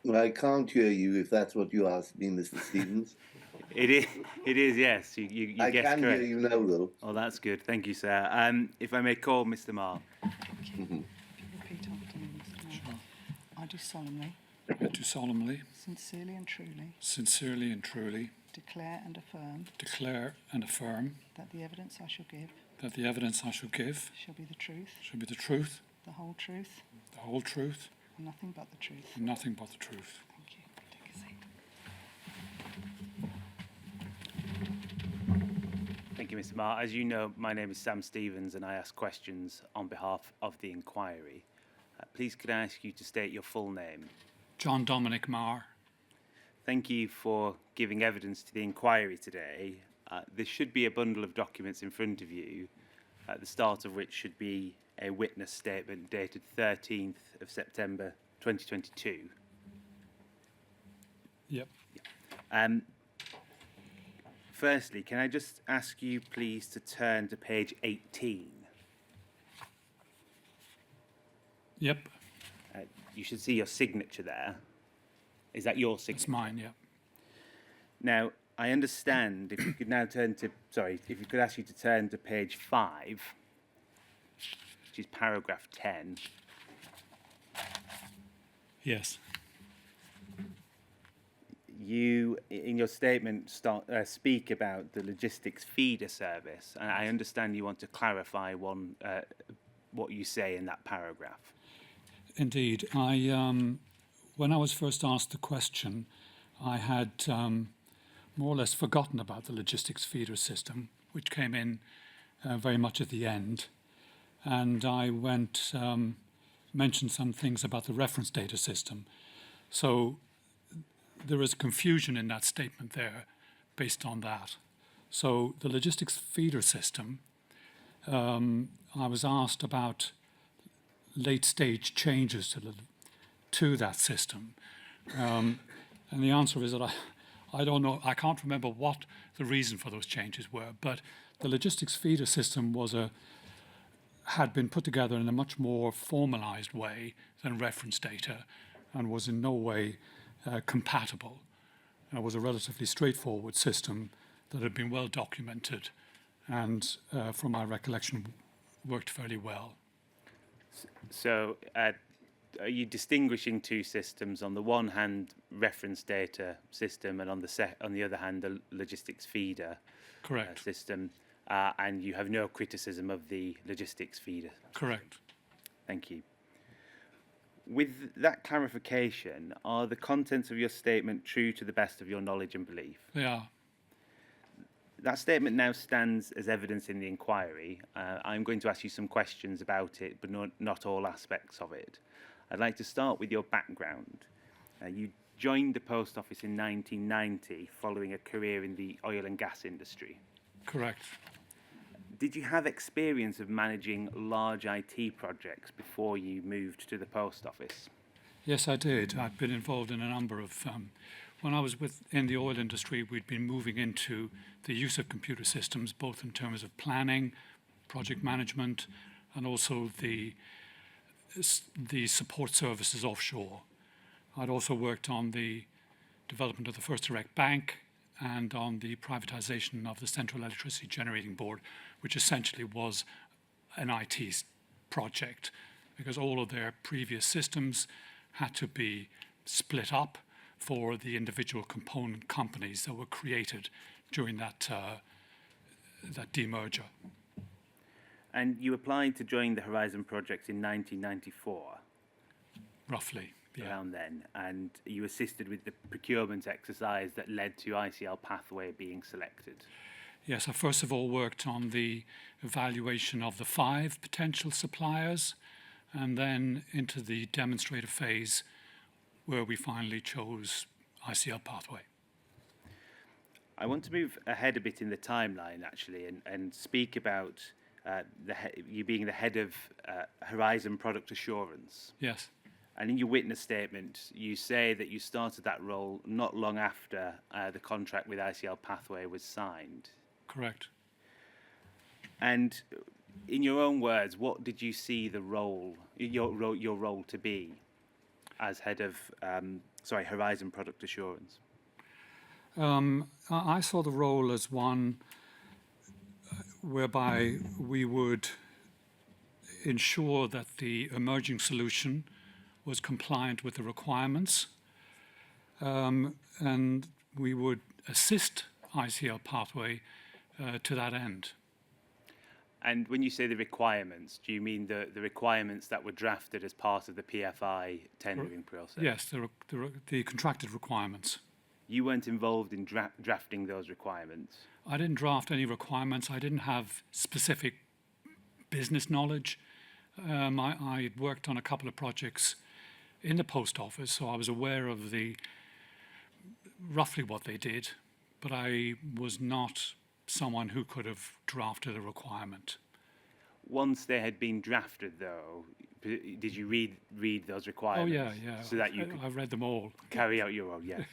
Well, I can't hear you if that's what you asked me, Mr. Stevens. It is, it is, yes. You I guessed can hear correct. you now, though. Oh, that's good. Thank you, sir. If I may call Mr. Marr. Thank you. Mhm. If you repeat after me, Mr. Mayor. Sure. I do solemnly, I do solemnly, sincerely and truly sincerely and truly declare and affirm declare and affirm that the evidence I shall give that the evidence I shall give shall be the truth, shall be the truth, the whole truth, the whole truth, and nothing but the truth. and nothing but the truth. Thank you. Take a seat. Thank you, Mr. Marr. As you know, my name is Sam Stevens and I ask questions on behalf of the inquiry. Please could I ask you to state your full name? John Dominic Marr. Thank you for giving evidence to the inquiry today. There should be a bundle of documents in front of you, at the start of which should be a witness statement dated 13th of September 2022. Yep. Firstly, can I just ask you please to turn to page 18? Yep. You should see your signature there. Is that your signature? It's mine. Yep. Now, I understand if you could now turn to, sorry, if you could ask you to turn to page 5, which is paragraph 10. Yes. You, in your statement, speak about the logistics feeder service, and I understand you want to clarify what you say in that paragraph. Indeed. When I was first asked the question, I had more or less forgotten about the logistics feeder system, which came in very much at the end. And I mentioned some things about the reference data system. So there is confusion in that statement there based on that. So the logistics feeder system, I was asked about late stage changes to that system. And the answer is that I don't know, I can't remember what the reason for those changes were, but the logistics feeder system had been put together in a much more formalized way than reference data and was in no way compatible. It was a relatively straightforward system that had been well documented and, from my recollection, worked fairly well. So, are you distinguishing two systems? On the one hand, reference data system, and on the other hand, the logistics feeder Correct. system, and you have no criticism of the logistics feeder? Correct. Thank you. With that clarification, are the contents of your statement true to the best of your knowledge and belief? They are. That statement now stands as evidence in the inquiry. I'm going to ask you some questions about it, but not all aspects of it. I'd like to start with your background. You joined the post office in 1990 following a career in the oil and gas industry. Correct. Did you have experience of managing large IT projects before you moved to the post office? Yes, I did. I've been involved in a number of. When I was in the oil industry, we'd been moving into the use of computer systems, both in terms of planning, project management, and also the support services offshore. I'd also worked on the development of the First Direct Bank and on the privatization of the Central Electricity Generating Board, which essentially was an IT project because all of their previous systems had to be split up for the individual component companies that were created during that demerger. And you applied to join the Horizon project in 1994. Roughly, yeah. Around then, and you assisted with the procurement exercise that led to ICL Pathway being selected. Yes, I first of all worked on the evaluation of the 5 potential suppliers and then into the demonstrator phase where we finally chose ICL Pathway. I want to move ahead a bit in the timeline, actually, and speak about you being the head of Horizon Product Assurance. Yes. And in your witness statement, you say that you started that role not long after the contract with ICL Pathway was signed. Correct. And in your own words, what did you see your role to be as head of Horizon Product Assurance? I saw the role as one whereby we would ensure that the emerging solution was compliant with the requirements, and we would assist ICL Pathway to that end. And when you say the requirements, do you mean the requirements that were drafted as part of the PFI tendering process? Yes, the contracted requirements. You weren't involved in drafting those requirements? I didn't draft any requirements. I didn't have specific business knowledge. I worked on a couple of projects in the post office, so I was aware of roughly what they did, but I was not someone who could have drafted a requirement. Once they had been drafted, though, did you read those requirements? Oh yeah. So that you could I've read them all. carry out your role, yeah.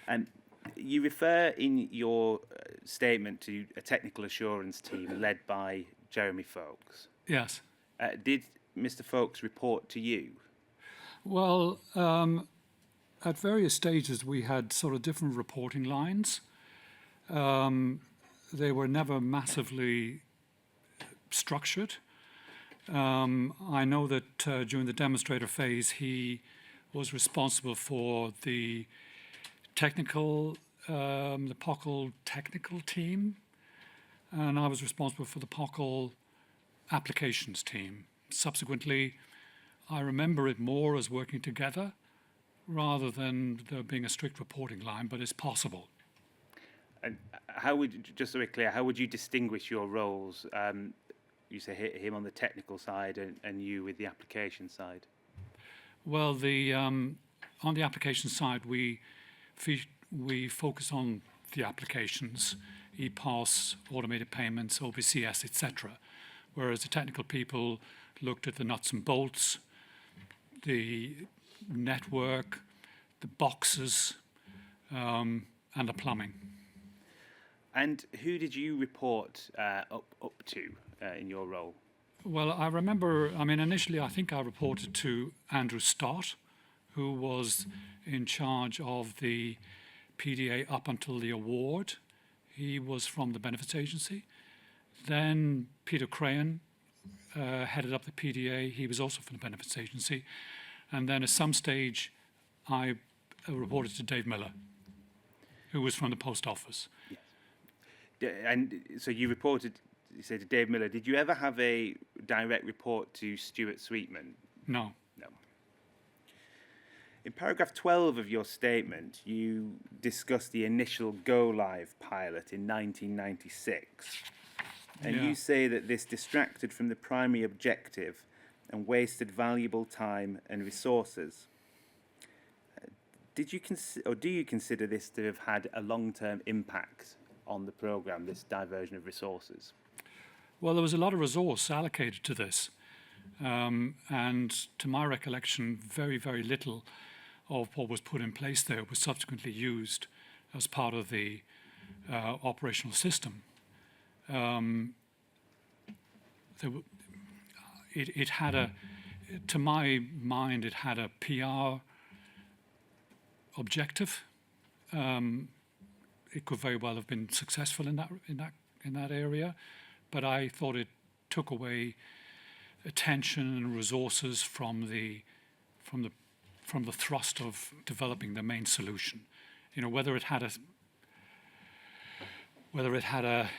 And you refer in your statement to a technical assurance team led by Jeremy Folks. Yes. Did Mr. Folks report to you? Well, at various stages we had sort of different reporting lines. They were never massively structured. I know that during the demonstrator phase he was responsible for the POCL technical team, and I was responsible for the POCL applications team. Subsequently, I remember it more as working together rather than there being a strict reporting line, but it's possible. And how would, just so we're clear, how would you distinguish your roles? You say him on the technical side and you with the application side. Well, on the application side, we focus on the applications, ePOS, automated payments, OBCS, etc. Whereas the technical people looked at the nuts and bolts, the network, the boxes, and the plumbing. And who did you report up to in your role? Well, I remember, initially I think I reported to Andrew Stott, who was in charge of the PDA up until the award. He was from the benefits agency. Then Peter Crayon headed up the PDA. He was also from the benefits agency. And then at some stage, I reported to Dave Miller, who was from the post office. Yes. And so you said to Dave Miller. Did you ever have a direct report to Stuart Sweetman? No. No. In paragraph 12 of your statement, you discuss the initial go-live pilot in 1996. And Yeah. you say that this distracted from the primary objective and wasted valuable time and resources. Do you consider this to have had a long-term impact on the programme, this diversion of resources? Well, there was a lot of resource allocated to this. And to my recollection, very, very little of what was put in place there was subsequently used as part of the operational system. It had to my mind, it had a PR objective. It could very well have been successful in that area, but I thought it took away attention and resources from the thrust of developing the main solution. You know, whether it had a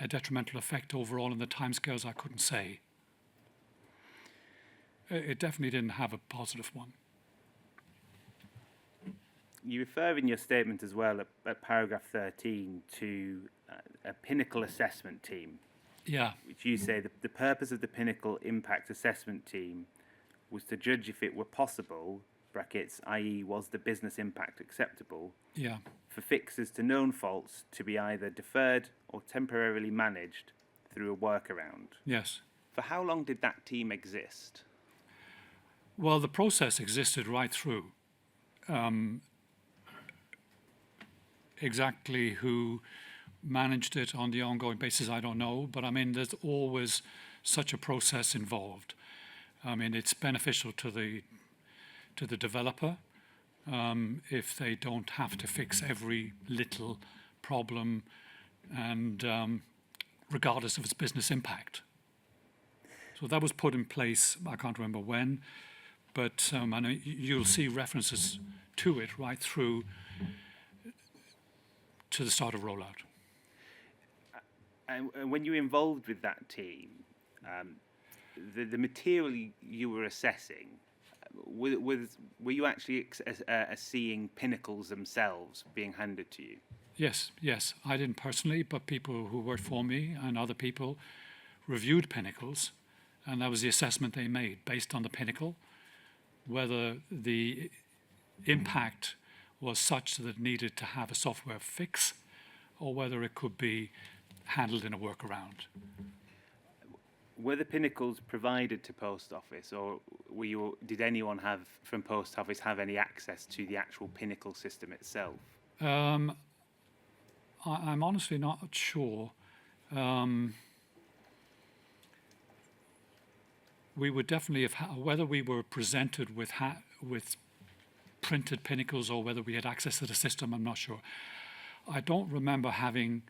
detrimental effect overall in the timescales, I couldn't say. It definitely didn't have a positive one. You refer in your statement as well at paragraph 13 to a Pinnacle assessment team. Yeah. Which you say the purpose of the Pinnacle impact assessment team was to judge if it were possible, brackets, i.e. was the business impact acceptable, Yeah. for fixes to known faults to be either deferred or temporarily managed through a workaround. Yes. For how long did that team exist? Well, the process existed right through. Exactly who managed it on the ongoing basis, I don't know. But I mean, there's always such a process involved. I mean, it's beneficial to the developer, if they don't have to fix every little problem and regardless of its business impact. So that was put in place, I can't remember when, but and you'll see references to it right through to the start of rollout. And when you were involved with that team, the material you were assessing, were you actually seeing pinnacles themselves being handed to you? Yes. I didn't personally, but people who worked for me and other people reviewed pinnacles, and that was the assessment they made based on the pinnacle, whether the impact was such that it needed to have a software fix or whether it could be handled in a workaround. Were the pinnacles provided to Post Office, or did anyone from Post Office have any access to the actual pinnacle system itself? I'm honestly not sure. We would definitely have, whether we were presented with printed pinnacles or whether we had access to the system, I'm not sure. I don't remember having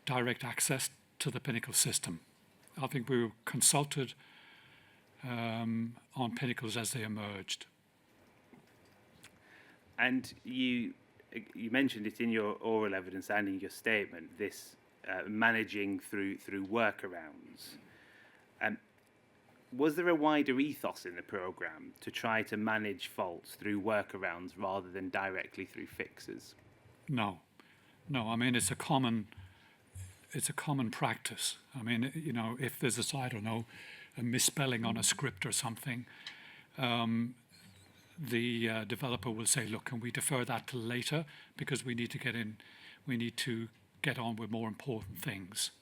direct access to the pinnacle system. I think we were consulted on pinnacles as they emerged. And you mentioned it in your oral evidence and in your statement, this managing through workarounds. Was there a wider ethos in the programme to try to manage faults through workarounds rather than directly through fixes? No. I mean, it's a common practice. I mean, if there's a misspelling on a script or something, the developer will say, look, can we defer that till later because we need to get on with more important things.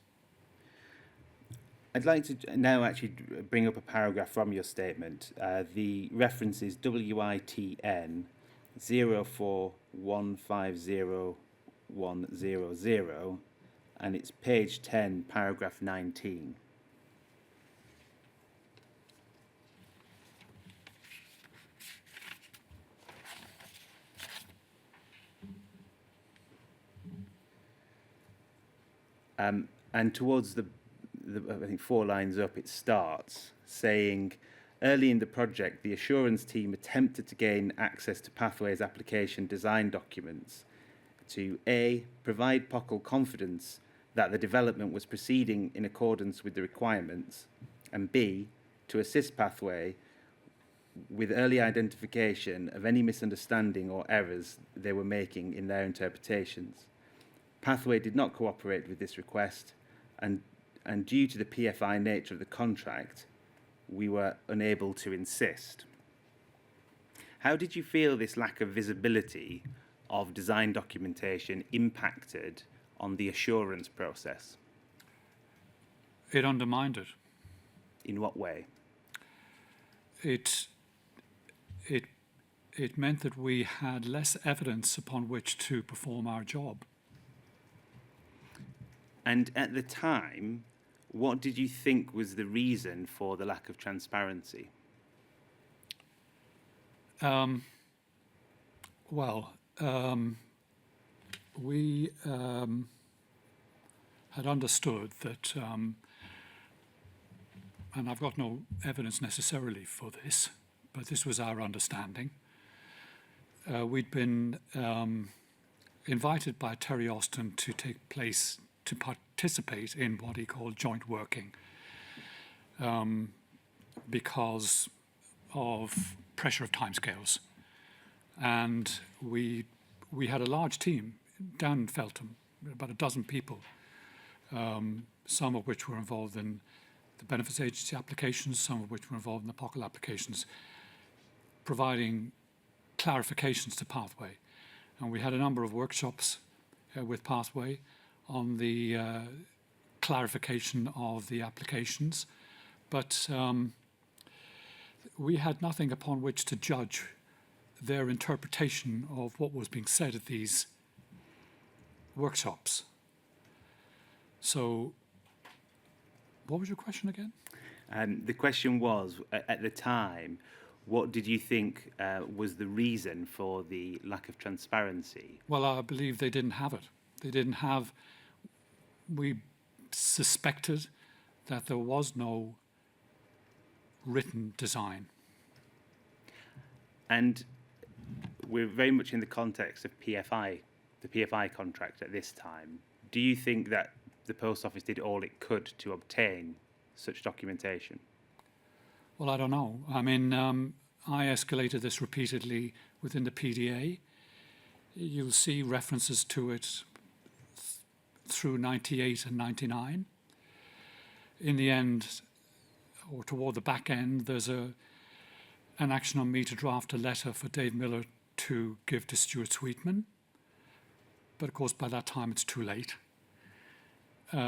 I'd like to now actually bring up a paragraph from your statement. The reference is WITN 04150100, and it's page 10, paragraph 19. And towards the I think 4 lines up, it starts saying, early in the project, the assurance team attempted to gain access to Pathway's application design documents to A, provide POCL confidence that the development was proceeding in accordance with the requirements, and B, to assist Pathway with early identification of any misunderstanding or errors they were making in their interpretations. Pathway did not cooperate with this request, and due to the PFI nature of the contract, we were unable to insist. How did you feel this lack of visibility of design documentation impacted on the assurance process? It undermined it. In what way? It meant that we had less evidence upon which to perform our job. And at the time, what did you think was the reason for the lack of transparency? We had understood that, and I've got no evidence necessarily for this, but this was our understanding. We'd been invited by Terry Austin to participate in what he called joint working because of pressure of timescales. And we had a large team down in Feltham, about a dozen people, some of which were involved in the benefits agency applications, some of which were involved in the POCL applications, providing clarifications to Pathway. And we had a number of workshops with Pathway on the clarification of the applications, but we had nothing upon which to judge their interpretation of what was being said at these workshops. So, what was your question again? The question was, at the time, What did you think was the reason for the lack of transparency? Well, I believe they didn't have it. They didn't have. We suspected that there was no written design. And we're very much in the context of PFI, the PFI contract at this time. Do you think that the Post Office did all it could to obtain such documentation? Well, I don't know. I mean, I escalated this repeatedly within the PDA. You'll see references to it through 98 and 99. In the end, or toward the back end, there's an action on me to draft a letter for Dave Miller to give to Stuart Sweetman. But of course, by that time, it's too late. I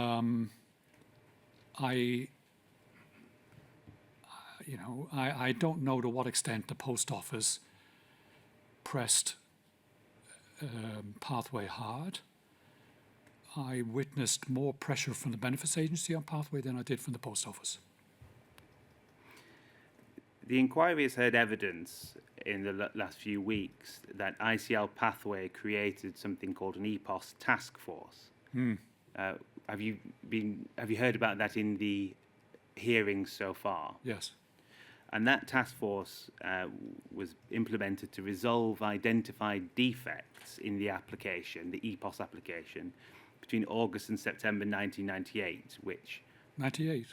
don't know to what extent the Post Office pressed Pathway hard. I witnessed more pressure from the Benefits Agency on Pathway than I did from the Post Office. The inquiry has heard evidence in the last few weeks that ICL Pathway created something called an EPOS task force. Have you heard about that in the hearings so far? Yes. And that task force was implemented to resolve identified defects in the application, the EPOS application, between August and September 1998, which... 98?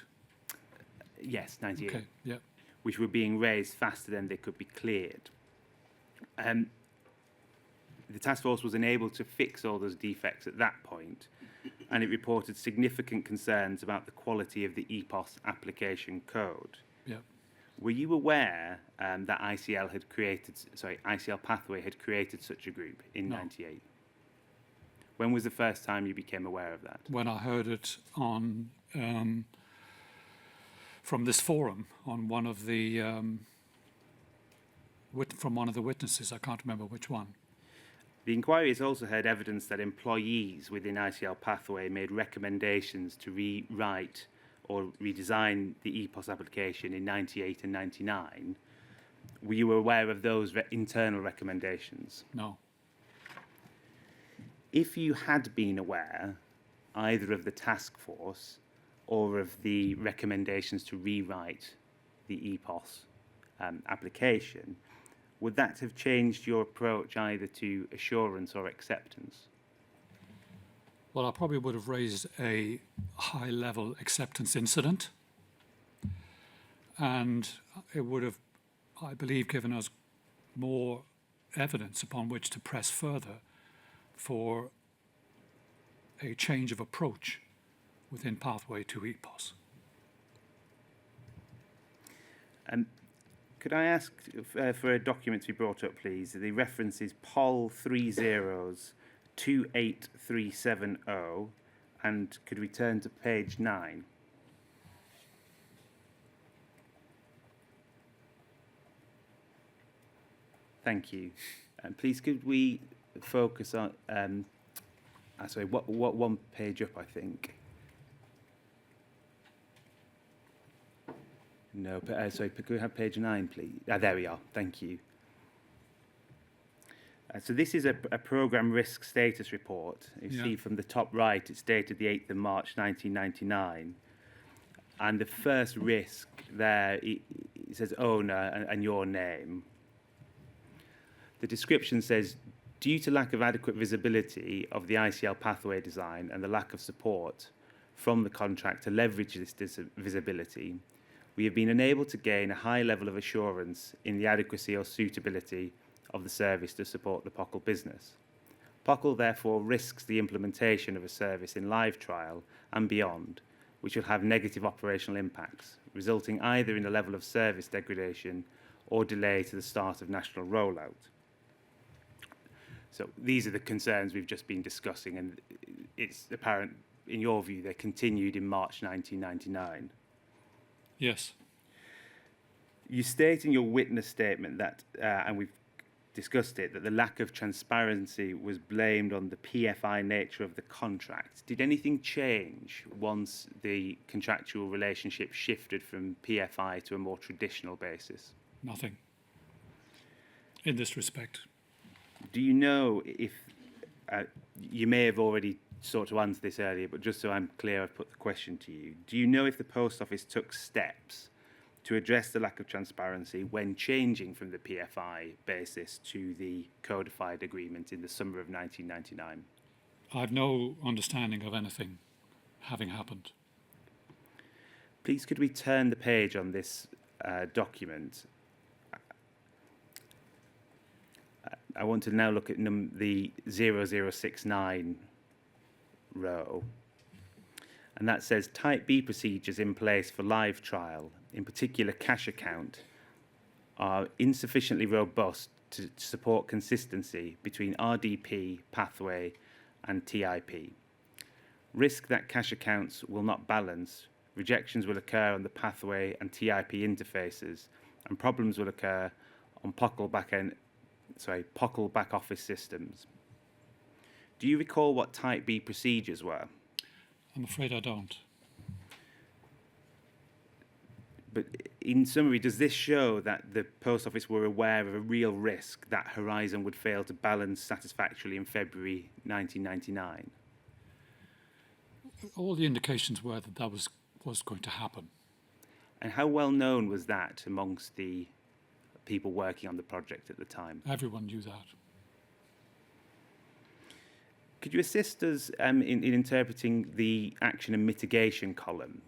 Yes, 98. Okay, yeah. Which were being raised faster than they could be cleared. The task force was unable to fix all those defects at that point, and it reported significant concerns about the quality of the EPOS application code. Yeah. Were you aware that ICL Pathway had created such a group in No. 98? When was the first time you became aware of that? When I heard it on from this forum on one of the from one of the witnesses. I can't remember which one. The inquiry has also heard evidence that employees within ICL Pathway made recommendations to rewrite or redesign the EPOS application in 98 and 99. Were you aware of those internal recommendations? No. If you had been aware either of the task force or of the recommendations to rewrite the EPOS application, would that have changed your approach either to assurance or acceptance? Well, I probably would have raised a high-level acceptance incident, and it would have, I believe, given us more evidence upon which to press further for a change of approach within Pathway to EPOS. Could I ask for a document to be brought up, please? The reference is POL 3028370, and could we turn to page 9? Thank you. And please, could we focus on, sorry, what one page up, I think? No, sorry, could we have page 9, please? There we are, thank you. So this is a programme risk status report. You see from the top right, it's dated the 8th of March 1999. And the first risk there, it says owner and your name. The description says, due to lack of adequate visibility of the ICL pathway design and the lack of support from the contract to leverage this visibility, we have been unable to gain a high level of assurance in the adequacy or suitability of the service to support the POCL business. POCL therefore risks the implementation of a service in live trial and beyond, which will have negative operational impacts, resulting either in a level of service degradation or delay to the start of national rollout. So these are the concerns we've just been discussing, and it's apparent, in your view, they continued in March 1999. Yes. You state in your witness statement that, and we've discussed it, that the lack of transparency was blamed on the PFI nature of the contract. Did anything change once the contractual relationship shifted from PFI to a more traditional basis? Nothing. in this respect. Do you know if you may have already sought to answer this earlier, but just so I'm clear, I've put the question to you. Do you know if the Post Office took steps to address the lack of transparency when changing from the PFI basis to the codified agreement in the summer of 1999? I've no understanding of anything having happened. Please, could we turn the page on this document? I want to now look at the 0069 row. And that says Type B procedures in place for live trial, in particular cash account, are insufficiently robust to support consistency between RDP, pathway, and TIP. Risk that cash accounts will not balance, rejections will occur on the pathway and TIP interfaces, and problems will occur on POCL back office systems. Do you recall what Type B procedures were? I'm afraid I don't. But in summary, does this show that the Post Office were aware of a real risk that Horizon would fail to balance satisfactorily in February 1999? All the indications were that that was going to happen. And how well known was that amongst the people working on the project at the time? Everyone knew that. Could you assist us in interpreting the action and mitigation column?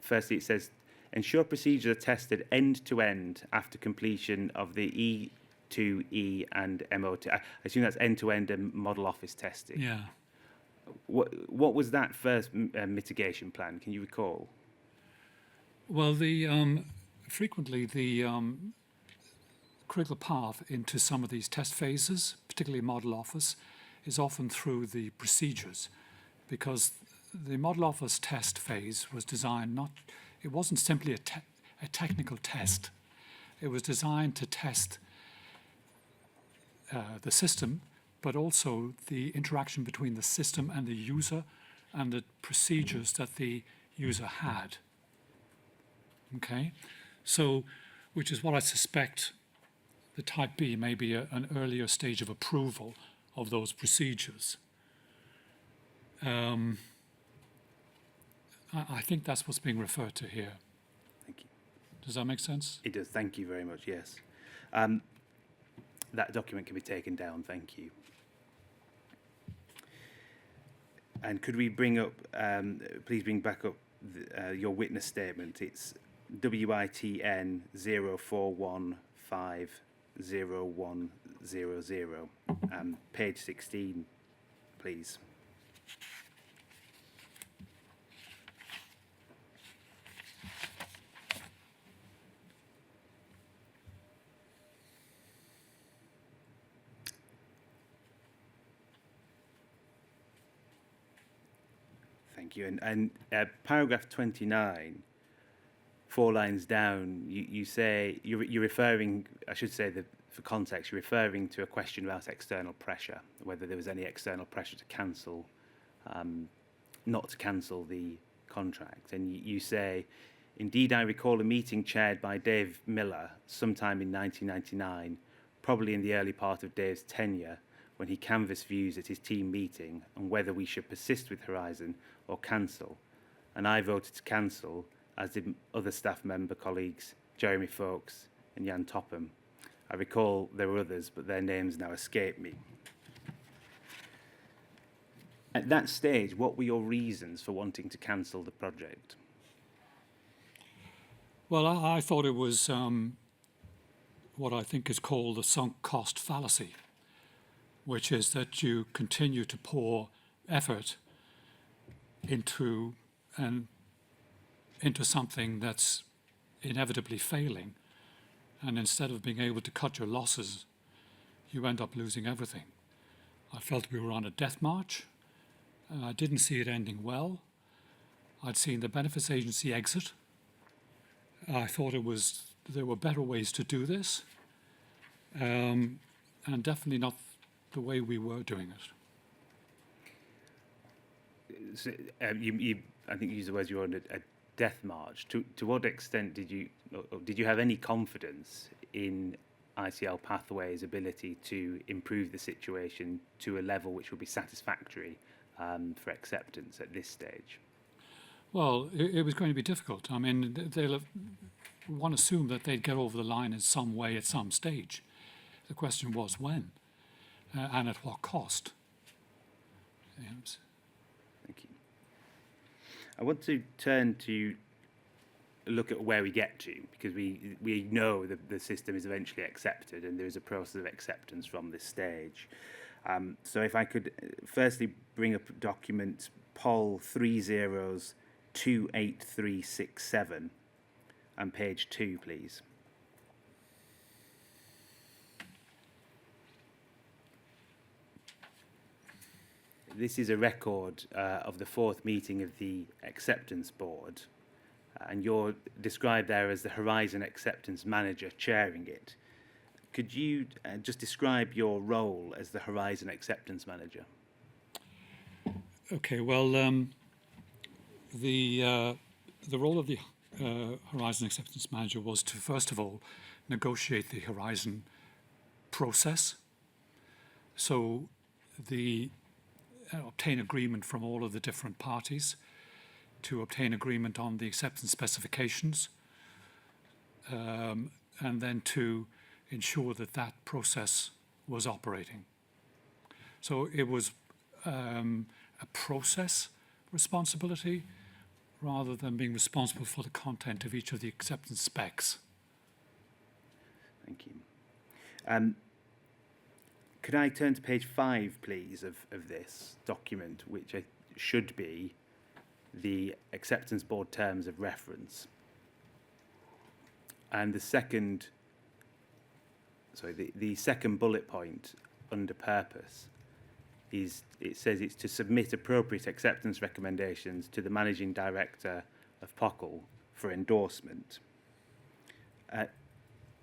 Firstly, it says, ensure procedures are tested end-to-end after completion of the E2E and MOT. I assume that's end-to-end and model office testing. Yeah. What was that first mitigation plan? Can you recall? Well, frequently the critical path into some of these test phases, particularly model office, is often through the procedures, because the model office test phase was designed it wasn't simply a technical test. It was designed to test the system, but also the interaction between the system and the user and the procedures that the user had. Okay? So, which is what I suspect the Type B may be an earlier stage of approval of those procedures. I think that's what's being referred to here. Thank you. Does that make sense? It does. Thank you very much. Yes. That document can be taken down. Thank you. And could we bring up, please bring back up your witness statement. It's WITN 04150100. Page 16, please. Thank you. And paragraph 29, 4 lines down, you say, you're referring, I should say that for context, you're referring to a question about external pressure, whether there was any external pressure to cancel, not to cancel the contract. And you say, indeed, I recall a meeting chaired by Dave Miller sometime in 1999, probably in the early part of Dave's tenure, when he canvassed views at his team meeting on whether we should persist with Horizon or cancel. And I voted to cancel, as did other staff member colleagues, Jeremy Fowkes and Jan Topham. I recall there were others, but their names now escape me. At that stage, what were your reasons for wanting to cancel the project? Well, I thought it was what I think is called the sunk cost fallacy, which is that you continue to pour effort into something that's inevitably failing, and instead of being able to cut your losses, you end up losing everything. I felt we were on a death march. I didn't see it ending well. I'd seen the benefits agency exit. I thought there were better ways to do this, and definitely not the way we were doing it. So, I think you used the words you were on a death march. To what extent did you have any confidence in ICL Pathway's ability to improve the situation to a level which would be satisfactory for acceptance at this stage? Well, it was going to be difficult. I mean, one assumed that they'd get over the line in some way at some stage. The question was when, and at what cost. Yes. Thank you. I want to turn to look at where we get to, because we know that the system is eventually accepted and there is a process of acceptance from this stage. So if I could firstly bring up document POL 30-28367 and page 2, please. This is a record of the fourth meeting of the Acceptance Board, and you're described there as the Horizon Acceptance Manager chairing it. Could you just describe your role as the Horizon Acceptance Manager? Okay, well, the role of the Horizon Acceptance Manager was to, first of all, negotiate the Horizon process. So obtain agreement from all of the different parties, to obtain agreement on the acceptance specifications, and then to ensure that that process was operating. So it was a process responsibility rather than being responsible for the content of each of the acceptance specs. Thank you. Could I turn to page 5, please, of this document, which should be the Acceptance Board Terms of Reference? And the second bullet point under purpose it says it's to submit appropriate acceptance recommendations to the Managing Director of POCL for endorsement.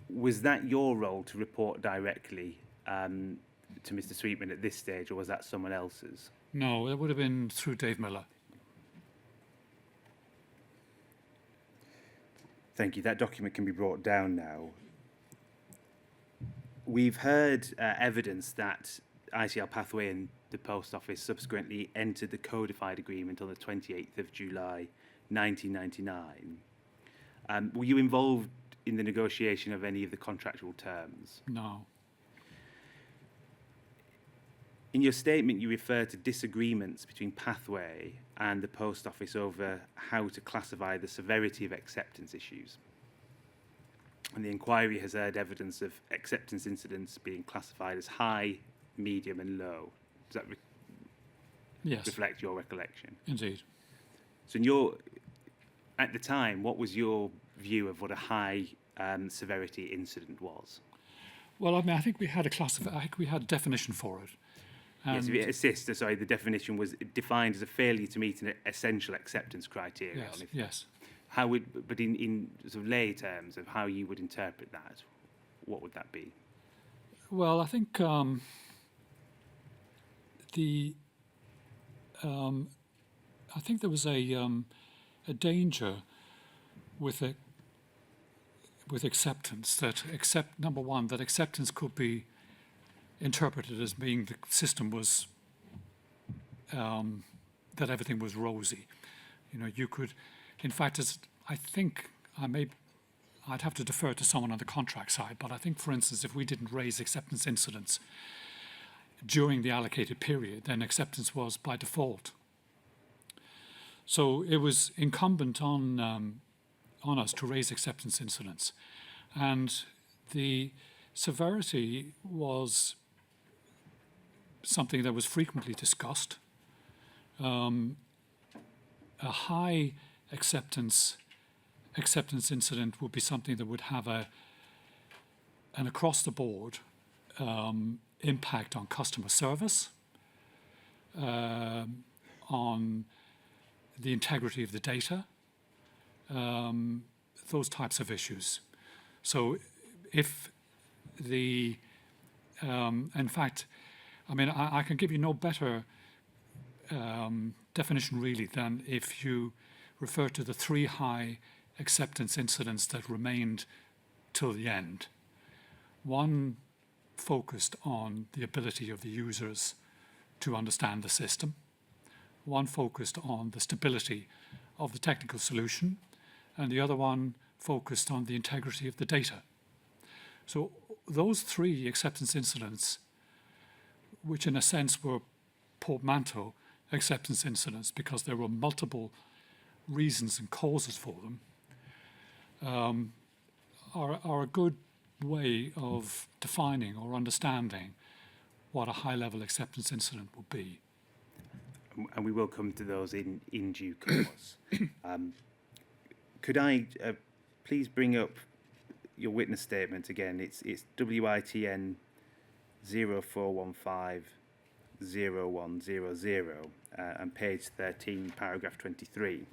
Was that your role to report directly to Mr. Sweetman at this stage, or was that someone else's? No, it would have been through Dave Miller. Thank you. That document can be brought down now. We've heard evidence that ICL Pathway and the Post Office subsequently entered the codified agreement on the 28th of July 1999. Were you involved in the negotiation of any of the contractual terms? No. In your statement, you refer to disagreements between Pathway and the Post Office over how to classify the severity of acceptance issues. And the inquiry has heard evidence of acceptance incidents being classified as high, medium, and low. Does that Yes, reflect your recollection? indeed. So, at the time, what was your view of what a high severity incident was? Well, I mean, I think we had a definition for it. Yes, if it assists, sorry, the definition was defined as a failure to meet an essential acceptance criteria. Yes, yes. But in sort of lay terms of how you would interpret that, what would that be? Well, I think there was a danger with acceptance that number one, that acceptance could be interpreted as being the system was that everything was rosy. You know, you could, in fact, I'd have to defer to someone on the contract side, but I think, for instance, if we didn't raise acceptance incidents during the allocated period, then acceptance was by default. So it was incumbent on us to raise acceptance incidents, and the severity was something that was frequently discussed. A high acceptance incident would be something that would have an across the board impact on customer service, on the integrity of the data, those types of issues. So if in fact, I mean, I can give you no better definition really than if you refer to the 3 high acceptance incidents that remained till the end. One focused on the ability of the users to understand the system. One focused on the stability of the technical solution, and the other one focused on the integrity of the data. So those three acceptance incidents, which in a sense were portmanteau acceptance incidents because there were multiple reasons and causes for them, are a good way of defining or understanding what a high-level acceptance incident would be. And we will come to those in due course. Could I please bring up your witness statement again? It's WITN 0415 0100 and page 13, paragraph 23.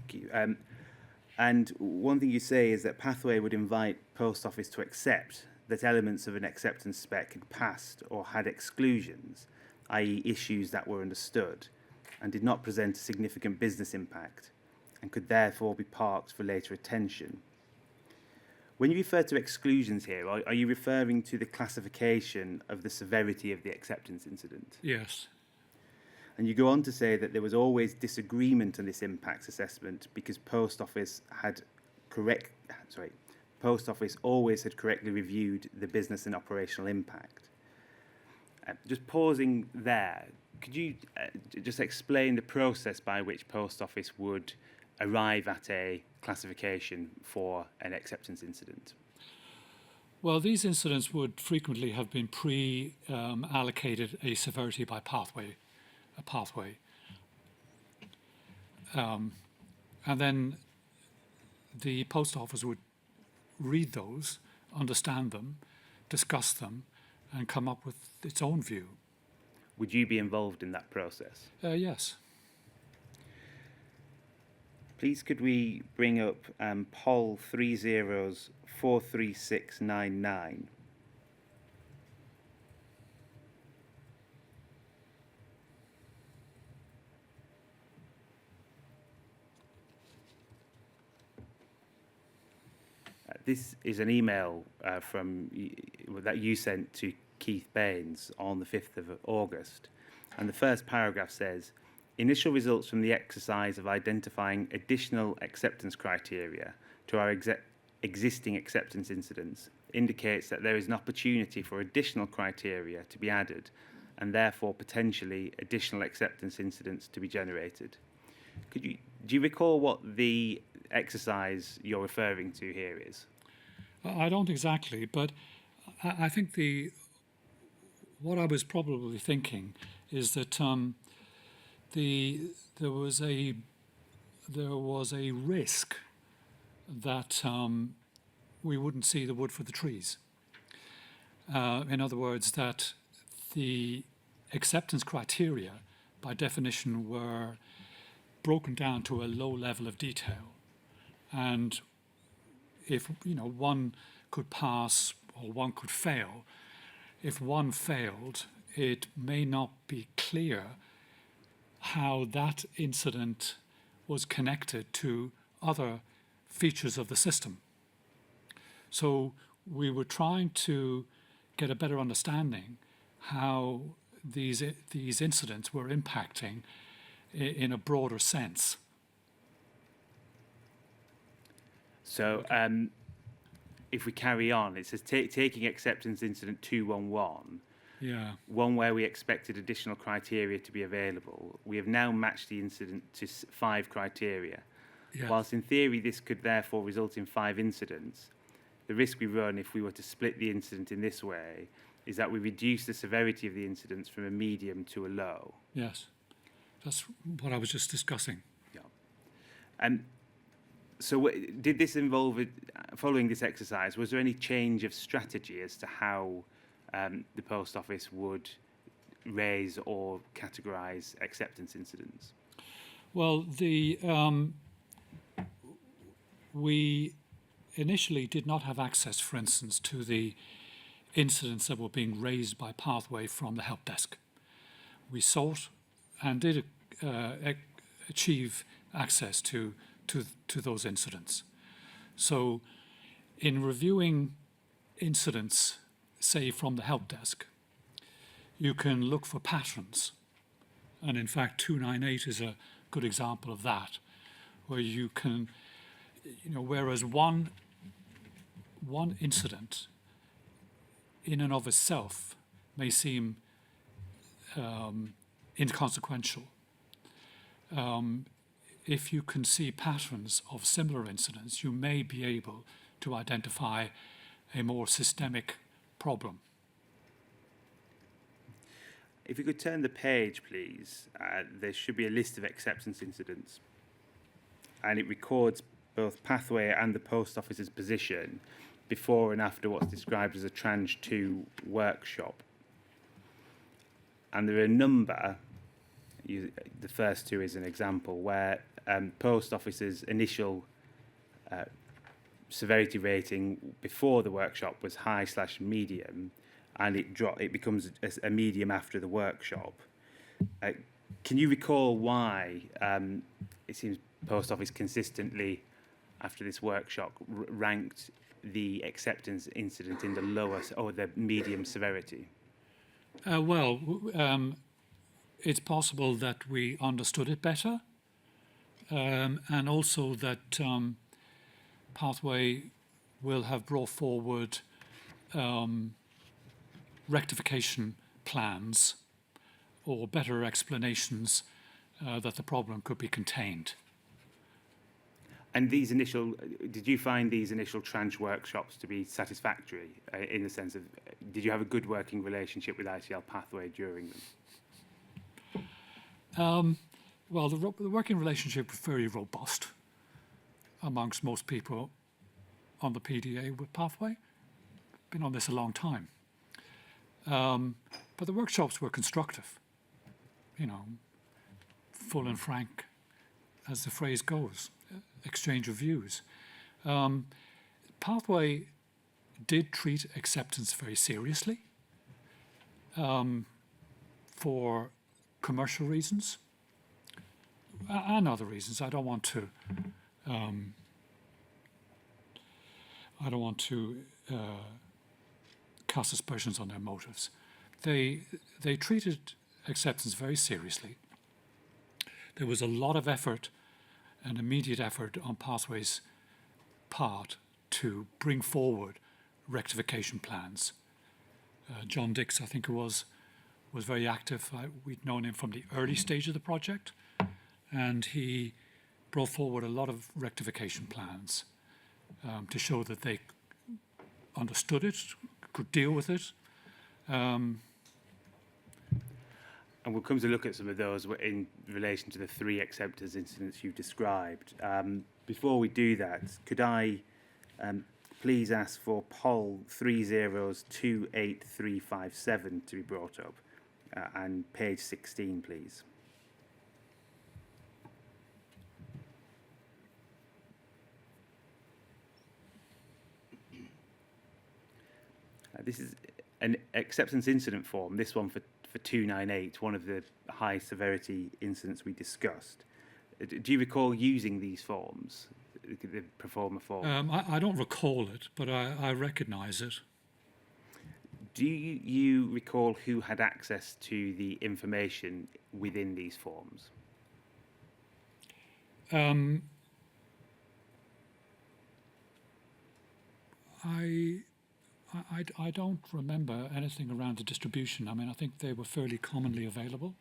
Thank you. And one thing you say is that Pathway would invite Post Office to accept that elements of an acceptance spec had passed or had exclusions, i.e. issues that were understood, and did not present a significant business impact, and could therefore be parked for later attention. When you refer to exclusions here, are you referring to the classification of the severity of the acceptance incident? Yes. And you go on to say that there was always disagreement on this impact assessment because Post Office always had correctly reviewed the business and operational impact. Just pausing there, could you just explain the process by which Post Office would arrive at a classification for an acceptance incident? Well, these incidents would frequently have been allocated a severity by pathway. And then the Post Office would read those, understand them, discuss them, and come up with its own view. Would you be involved in that process? Yes. Please could we bring up POL 30/43699. This is an email that you sent to Keith Baines on the 5th of August. And the first paragraph says, initial results from the exercise of identifying additional acceptance criteria to our existing acceptance incidents indicates that there is an opportunity for additional criteria to be added and therefore potentially additional acceptance incidents to be generated. Do you recall what the exercise you're referring to here is? I don't exactly, but I think what I was probably thinking is that there was a risk that we wouldn't see the wood for the trees. In other words, that the acceptance criteria, by definition, were broken down to a low level of detail, and if one could pass or one could fail, if one failed, it may not be clear how that incident was connected to other features of the system. So we were trying to get a better understanding how these incidents were impacting in a broader sense. So if we carry on, it says taking acceptance incident 211, one where we expected additional criteria to be available. We have now matched the incident to 5 criteria. Yeah. Whilst in theory this could therefore result in 5 incidents, the risk we run if we were to split the incident in this way is that we reduce the severity of the incidents from a medium to a low. Yes, that's what I was just discussing. Yeah. And so did this involve, following this exercise, was there any change of strategy as to how the post office would raise or categorise acceptance incidents? Well, we initially did not have access, for instance, to the incidents that were being raised by Pathway from the help desk. We sought and did achieve access to those incidents. So in reviewing incidents, say from the help desk, you can look for patterns. And in fact, 298 is a good example of that, where you can, whereas one incident in and of itself may seem inconsequential, if you can see patterns of similar incidents, you may be able to identify a more systemic problem. If you could turn the page, please, there should be a list of acceptance incidents. And it records both Pathway and the post office's position before and after what's described as a Tranche 2 workshop. And there are a number, the first two is an example, where post office's initial severity rating before the workshop was high/medium, and it becomes a medium after the workshop. Can you recall why it seems post office consistently after this workshop ranked the acceptance incident in the lower or the medium severity? It's possible that we understood it better, and also that Pathway will have brought forward rectification plans or better explanations that the problem could be contained. And did you find these initial tranche workshops to be satisfactory in the sense of, did you have a good working relationship with ICL Pathway during them? Well, the working relationship was very robust amongst most people on the PDA with Pathway. Been on this a long time. But the workshops were constructive, full and frank, as the phrase goes, exchange of views. Pathway did treat acceptance very seriously for commercial reasons and other reasons. I don't want to cast aspersions on their motives. They treated acceptance very seriously. There was a lot of effort, an immediate effort on Pathway's part to bring forward rectification plans. John Dix, I think it was very active. We'd known him from the early stage of the project, and he brought forward a lot of rectification plans to show that they understood it, could deal with it. And we'll come to look at some of those in relation to the three acceptance incidents you've described. Before we do that, could I please ask for POL 3028357 to be brought up, and page 16, please. This is an acceptance incident form, this one for 298, one of the high severity incidents we discussed. Do you recall using these forms, the performer form? I don't recall it, but I recognise it. Do you recall who had access to the information within these forms? I don't remember anything around the distribution. I mean, I think they were fairly commonly available.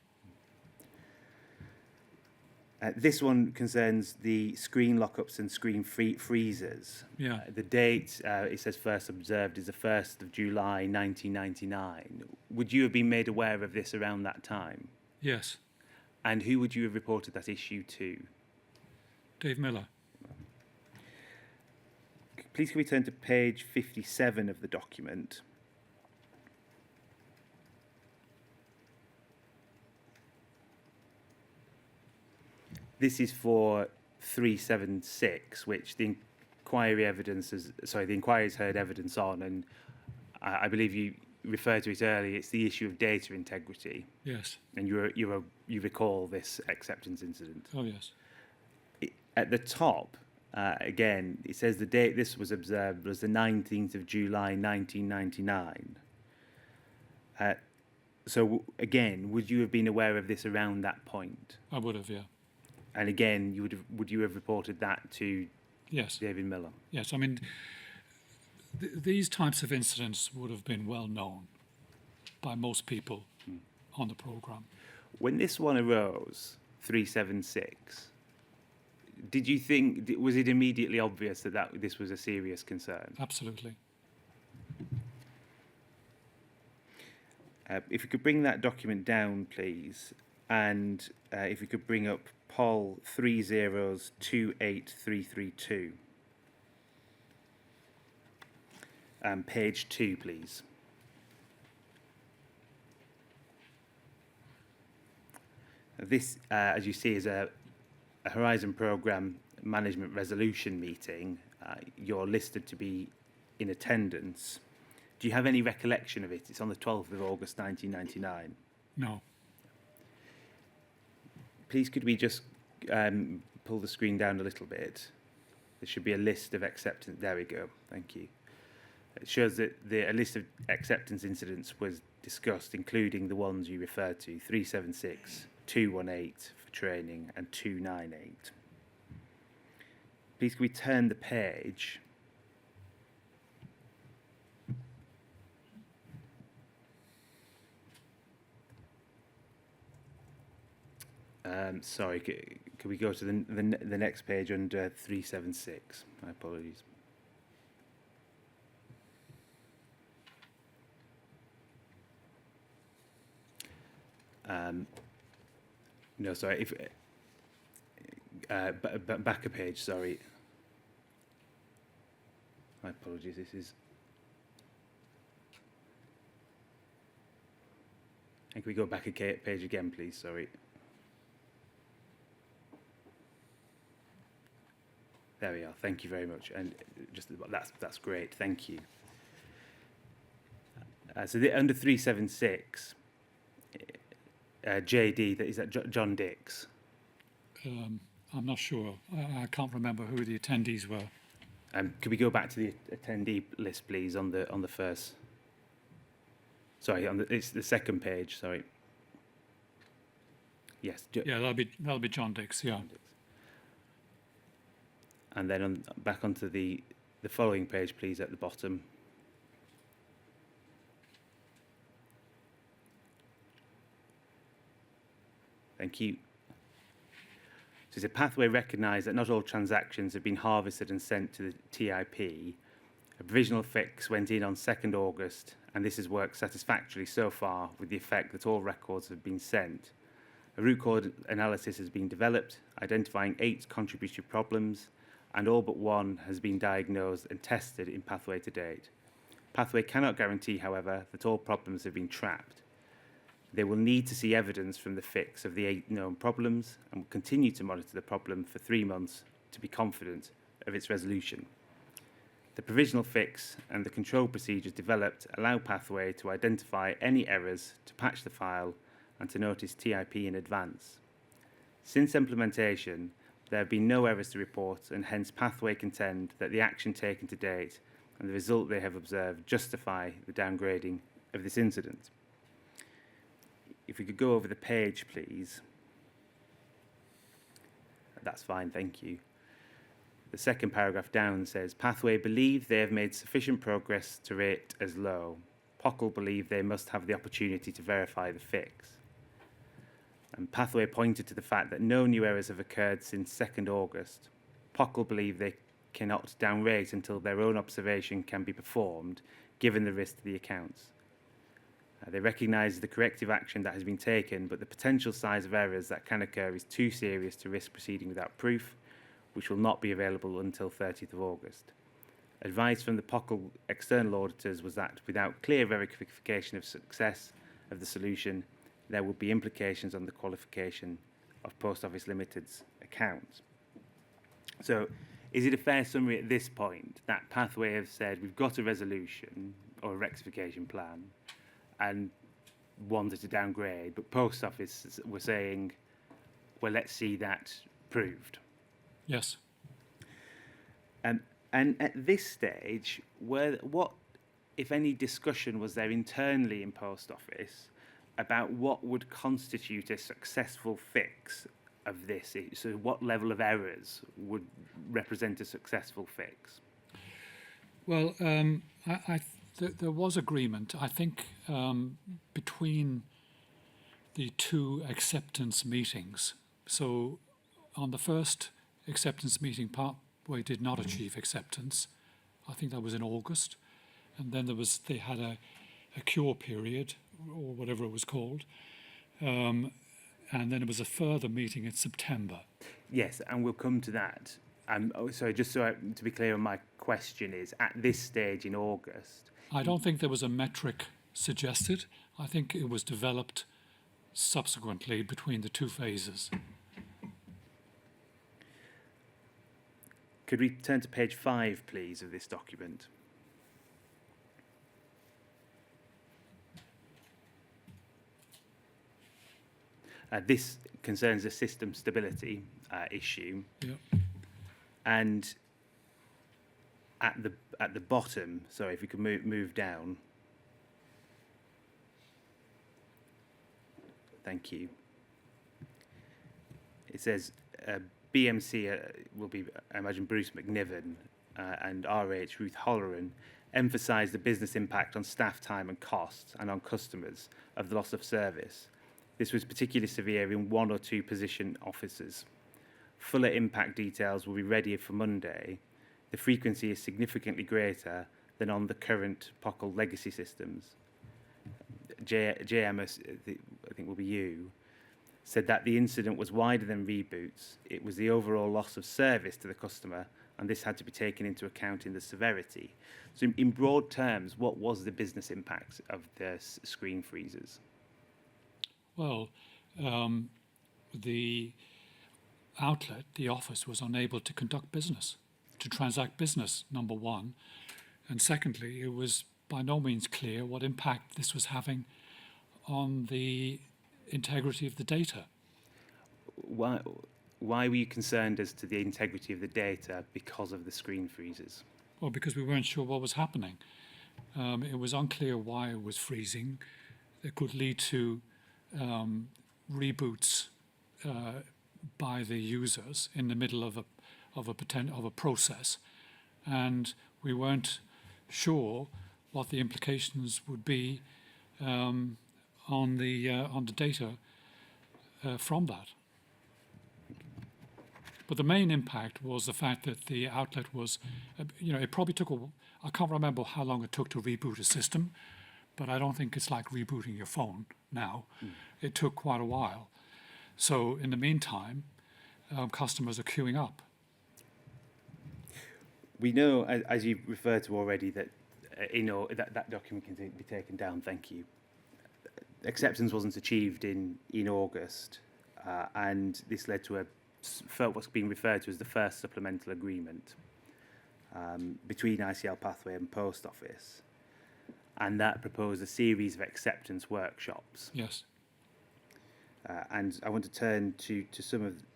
This one concerns the screen lockups and screen freezers. Yeah. The date, it says first observed, is the 1st of July 1999. Would you have been made aware of this around that time? Yes. And who would you have reported that issue to? Dave Miller. Please can we turn to page 57 of the document? This is for 376, which the inquiry's heard evidence on, and I believe you referred to it earlier. It's the issue of data integrity, Yes. and you recall this acceptance incident. Oh, yes. At the top, again, it says the date this was observed was the 19th of July 1999. Again, would you have been aware of this around that point? I would have, yeah. And again, would you have reported that to Yes. David Miller? Yes. I mean, these types of incidents would have been well known by most people on the programme. When this one arose, 376, did you think, was it immediately obvious that this was a serious concern? Absolutely. If you could bring that document down, please, and if you could bring up Pol 3028332. Page 2, please. This, as you see, is a Horizon Programme Management Resolution meeting. You're listed to be in attendance. Do you have any recollection of it? It's on the 12th of August 1999. No. Please could we just pull the screen down a little bit? There should be a list of acceptance. There we go. Thank you. It shows that a list of acceptance incidents was discussed, including the ones you referred to, 376, 218 for training, and 298. Please could we turn the page? Sorry, could we go to the next page under 376? My apologies. No, sorry. If back a page, sorry. My apologies. This is. And can we go back a page again, please? Sorry. There we are. Thank you very much. And just that's great. Thank you. So under 376, JD, is that John Dix? I'm not sure. I can't remember who the attendees were. Could we go back to the attendee list, please, on the first? Sorry, it's the second page. Sorry. Yes. Yeah, that'll be John Dix. Yeah. John Dix. And then back onto the following page, please, at the bottom. Thank you. So it's a pathway recognised that not all transactions have been harvested and sent to the TIP. A provisional fix went in on 2nd August, and this has worked satisfactorily so far, with the effect that all records have been sent. A root cause analysis has been developed, identifying 8 contributory problems, and all but one has been diagnosed and tested in Pathway to date. Pathway cannot guarantee, however, that all problems have been trapped. They will need to see evidence from the fix of the 8 known problems and will continue to monitor the problem for 3 months to be confident of its resolution. The provisional fix and the control procedures developed allow Pathway to identify any errors, to patch the file, and to notice TIP in advance. Since implementation, there have been no errors to report, and hence Pathway contend that the action taken to date and the result they have observed justify the downgrading of this incident. If we could go over the page, please. That's fine, thank you. The second paragraph down says, Pathway believe they have made sufficient progress to rate as low. POCL believe they must have the opportunity to verify the fix. And Pathway pointed to the fact that no new errors have occurred since 2nd August. POCL believe they cannot downrate until their own observation can be performed, given the risk to the accounts. They recognise the corrective action that has been taken, but the potential size of errors that can occur is too serious to risk proceeding without proof, which will not be available until 30th of August. Advice from the POCL external auditors was that without clear verification of success of the solution, there would be implications on the qualification of Post Office Limited's account. So is it a fair summary at this point that Pathway have said we've got a resolution or a rectification plan and wanted to downgrade, but Post Office were saying, well, let's see that proved. Yes. And at this stage, what, if any, discussion was there internally in Post Office about what would constitute a successful fix of this? So what level of errors would represent a successful fix? Well, there was agreement, I think, between the two acceptance meetings. So on the first acceptance meeting, Pathway did not achieve acceptance. I think that was in August. And then they had a cure period, or whatever it was called. And then it was a further meeting in September. Yes, and we'll come to that. So just to be clear on my question is, at this stage in August... I don't think there was a metric suggested. I think it was developed subsequently between the two phases. Could we turn to page 5, please, of this document? This concerns a system stability issue. Yep. And at the bottom, sorry, if you could move down. Thank you. It says BMC will be, I imagine, Bruce McNiven and RH Ruth Holleran emphasised the business impact on staff time and costs and on customers of the loss of service. This was particularly severe in 1 or 2 position officers. Fuller impact details will be ready for Monday. The frequency is significantly greater than on the current POCL legacy systems. JM, I think will be you, said that the incident was wider than reboots. It was the overall loss of service to the customer, and this had to be taken into account in the severity. So in broad terms, what was the business impact of the screen freezers? Well, the outlet, the office, was unable to conduct business, to transact business, number one. And secondly, it was by no means clear what impact this was having on the integrity of the data. Why were you concerned as to the integrity of the data because of the screen freezers? Well, because we weren't sure what was happening. It was unclear why it was freezing. It could lead to reboots by the users in the middle of a process, and we weren't sure what the implications would be on the data from that. But the main impact was the fact that the outlet was, it probably took I can't remember how long it took to reboot a system, but I don't think it's like rebooting your phone now. It took quite a while. So in the meantime, customers are queuing up. We know, as you referred to already, that that document can be taken down. Thank you. Acceptance wasn't achieved in August, and this led to what's being referred to as the first supplemental agreement between ICL Pathway and Post Office, and that proposed a series of acceptance workshops. Yes. And I want to turn to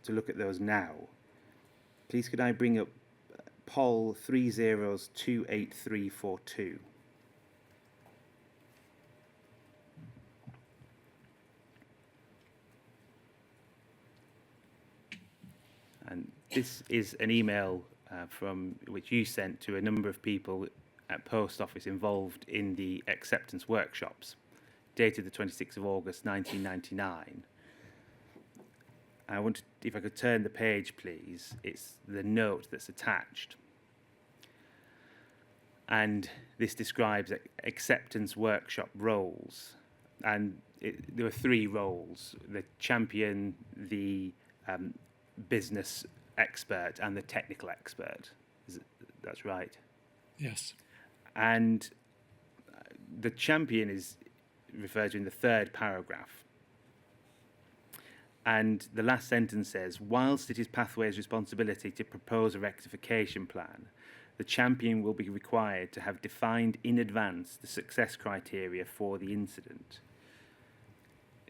look at those now. Please, could I bring up POL 30028342? And this is an email from which you sent to a number of people at Post Office involved in the acceptance workshops, dated the 26th of August 1999. I wanted, if I could turn the page, please. It's the note that's attached. And this describes acceptance workshop roles. And there were 3 roles: the champion, the business expert, and the technical expert. That's right? Yes. And the champion is referred to in the 3rd paragraph. And the last sentence says, whilst it is Pathway's responsibility to propose a rectification plan, the champion will be required to have defined in advance the success criteria for the incident.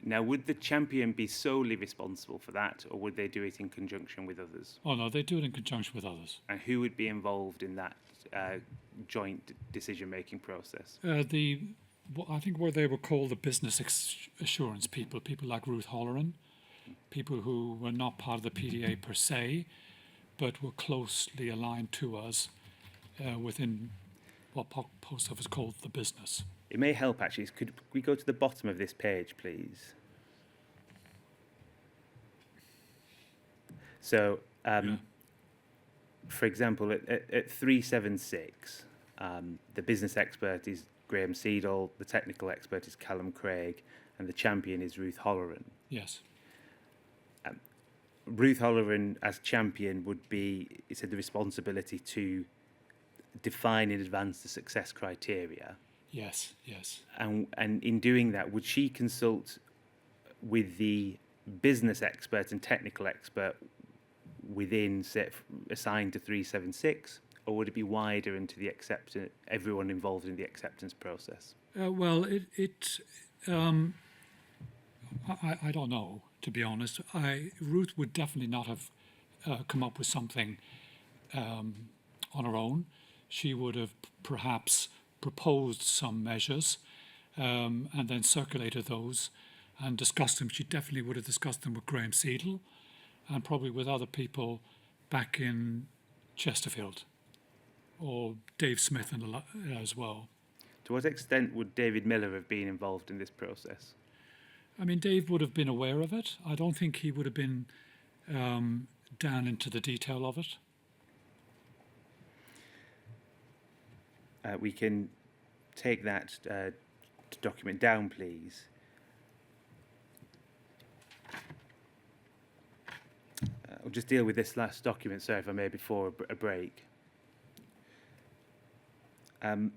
Now, would the champion be solely responsible for that, or would they do it in conjunction with others? Oh, no, they do it in conjunction with others. And who would be involved in that joint decision-making process? I think where they were called the business assurance people, people like Ruth Holleran, people who were not part of the PDA per se, but were closely aligned to us within what Post Office called the business. It may help, actually. Could we go to the bottom of this page, please? So, for example, at 376, the business expert is Graham Seedall, the technical expert is Callum Craig, and the champion is Ruth Holleran. Yes. Ruth Holleran, as champion, would be, it said, the responsibility to define in advance the success criteria. Yes, yes. And in doing that, would she consult with the business expert and technical expert within, say, assigned to 376, or would it be wider into the everyone involved in the acceptance process? Well, I don't know, to be honest. Ruth would definitely not have come up with something on her own. She would have perhaps proposed some measures and then circulated those and discussed them. She definitely would have discussed them with Graham Seedall and probably with other people back in Chesterfield, or Dave Smith as well. To what extent would David Miller have been involved in this process? I mean, Dave would have been aware of it. I don't think he would have been down into the detail of it. We can take that document down, please. I'll just deal with this last document, sir, if I may, before a break. There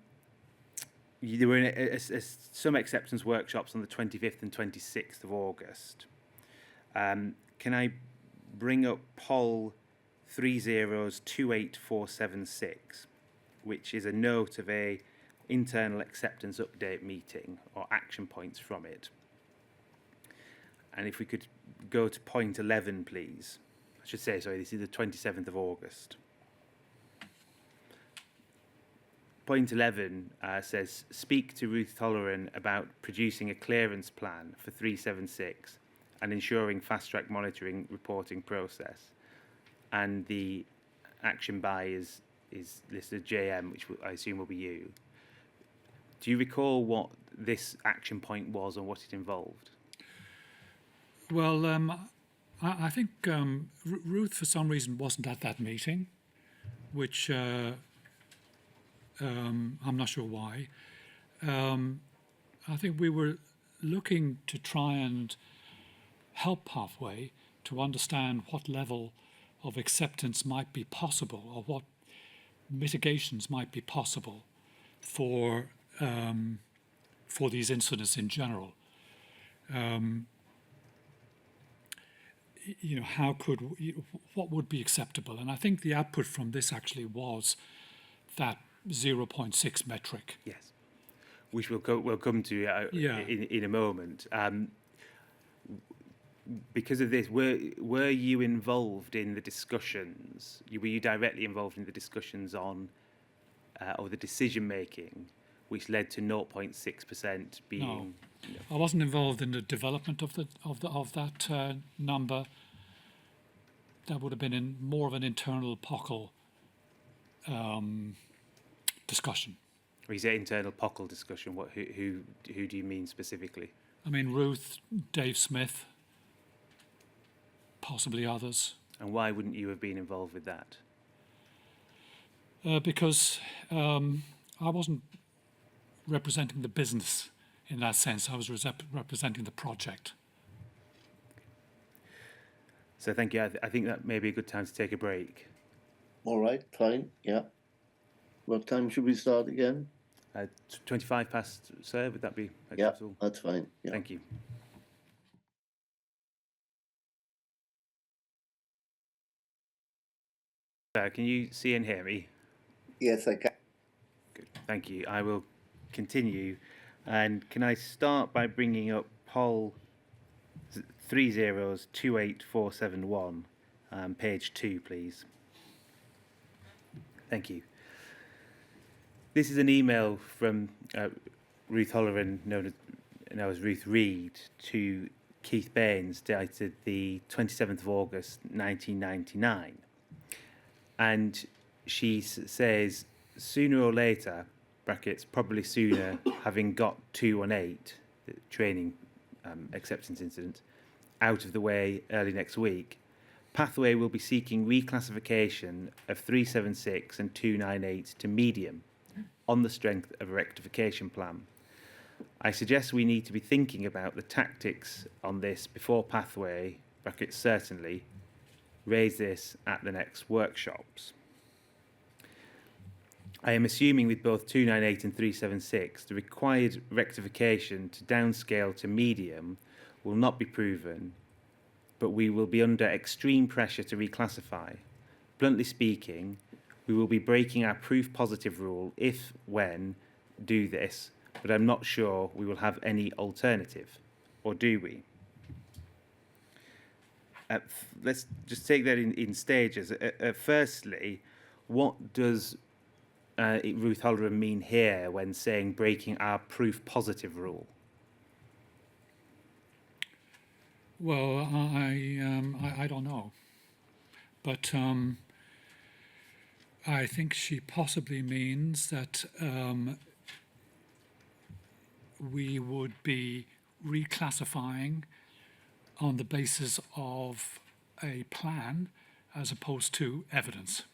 were some acceptance workshops on the 25th and 26th of August. Can I bring up POL 3028476, which is a note of a internal acceptance update meeting or action points from it? And if we could go to point 11, please. I should say, sorry, this is the 27th of August. Point 11 says, speak to Ruth Holleran about producing a clearance plan for 376 and ensuring fast-track monitoring reporting process. And the action by is listed JM, which I assume will be you. Do you recall what this action point was and what it involved? Well, I think Ruth, for some reason, wasn't at that meeting, which I'm not sure why. I think we were looking to try and help Pathway to understand what level of acceptance might be possible or what mitigations might be possible for these incidents in general. What would be acceptable? And I think the output from this actually was that 0.6 metric. Yes, which we'll come to in a moment. Because of this, were you involved in the discussions? Were you directly involved in the discussions on or the decision making, which led to 0.6% being? No. I wasn't involved in the development of that number. That would have been more of an internal POCL discussion. When you say internal POCL discussion, who do you mean specifically? I mean Ruth, Dave Smith, possibly others. And why wouldn't you have been involved with that? Because I wasn't representing the business in that sense. I was representing the project. So thank you. I think that may be a good time to take a break. All right, fine, yeah. What time should we start again? 25 past, sir, would that be Yeah, acceptable? that's fine. Yeah. Thank you. Can you see and hear me? Yes, I can. Good, thank you. I will continue. And can I start by bringing up poll 3028471, page 2, please? Thank you. This is an email from Ruth Holleran, known as Ruth Reed, to Keith Baines, dated the 27th of August 1999. And she says, sooner or later, brackets, probably sooner, having got 218, the training acceptance incident, out of the way early next week, Pathway will be seeking reclassification of 376 and 298 to medium on the strength of a rectification plan. I suggest we need to be thinking about the tactics on this before Pathway, brackets certainly, raise this at the next workshops. I am assuming with both 298 and 376, the required rectification to downscale to medium will not be proven, but we will be under extreme pressure to reclassify. Bluntly speaking, we will be breaking our proof positive rule if, when, do this, but I'm not sure we will have any alternative. Or do we? Let's just take that in stages. Firstly, what does Ruth Holleran mean here when saying breaking our proof positive rule? Well, I don't know, but I think she possibly means that we would be reclassifying on the basis of a plan as opposed to evidence.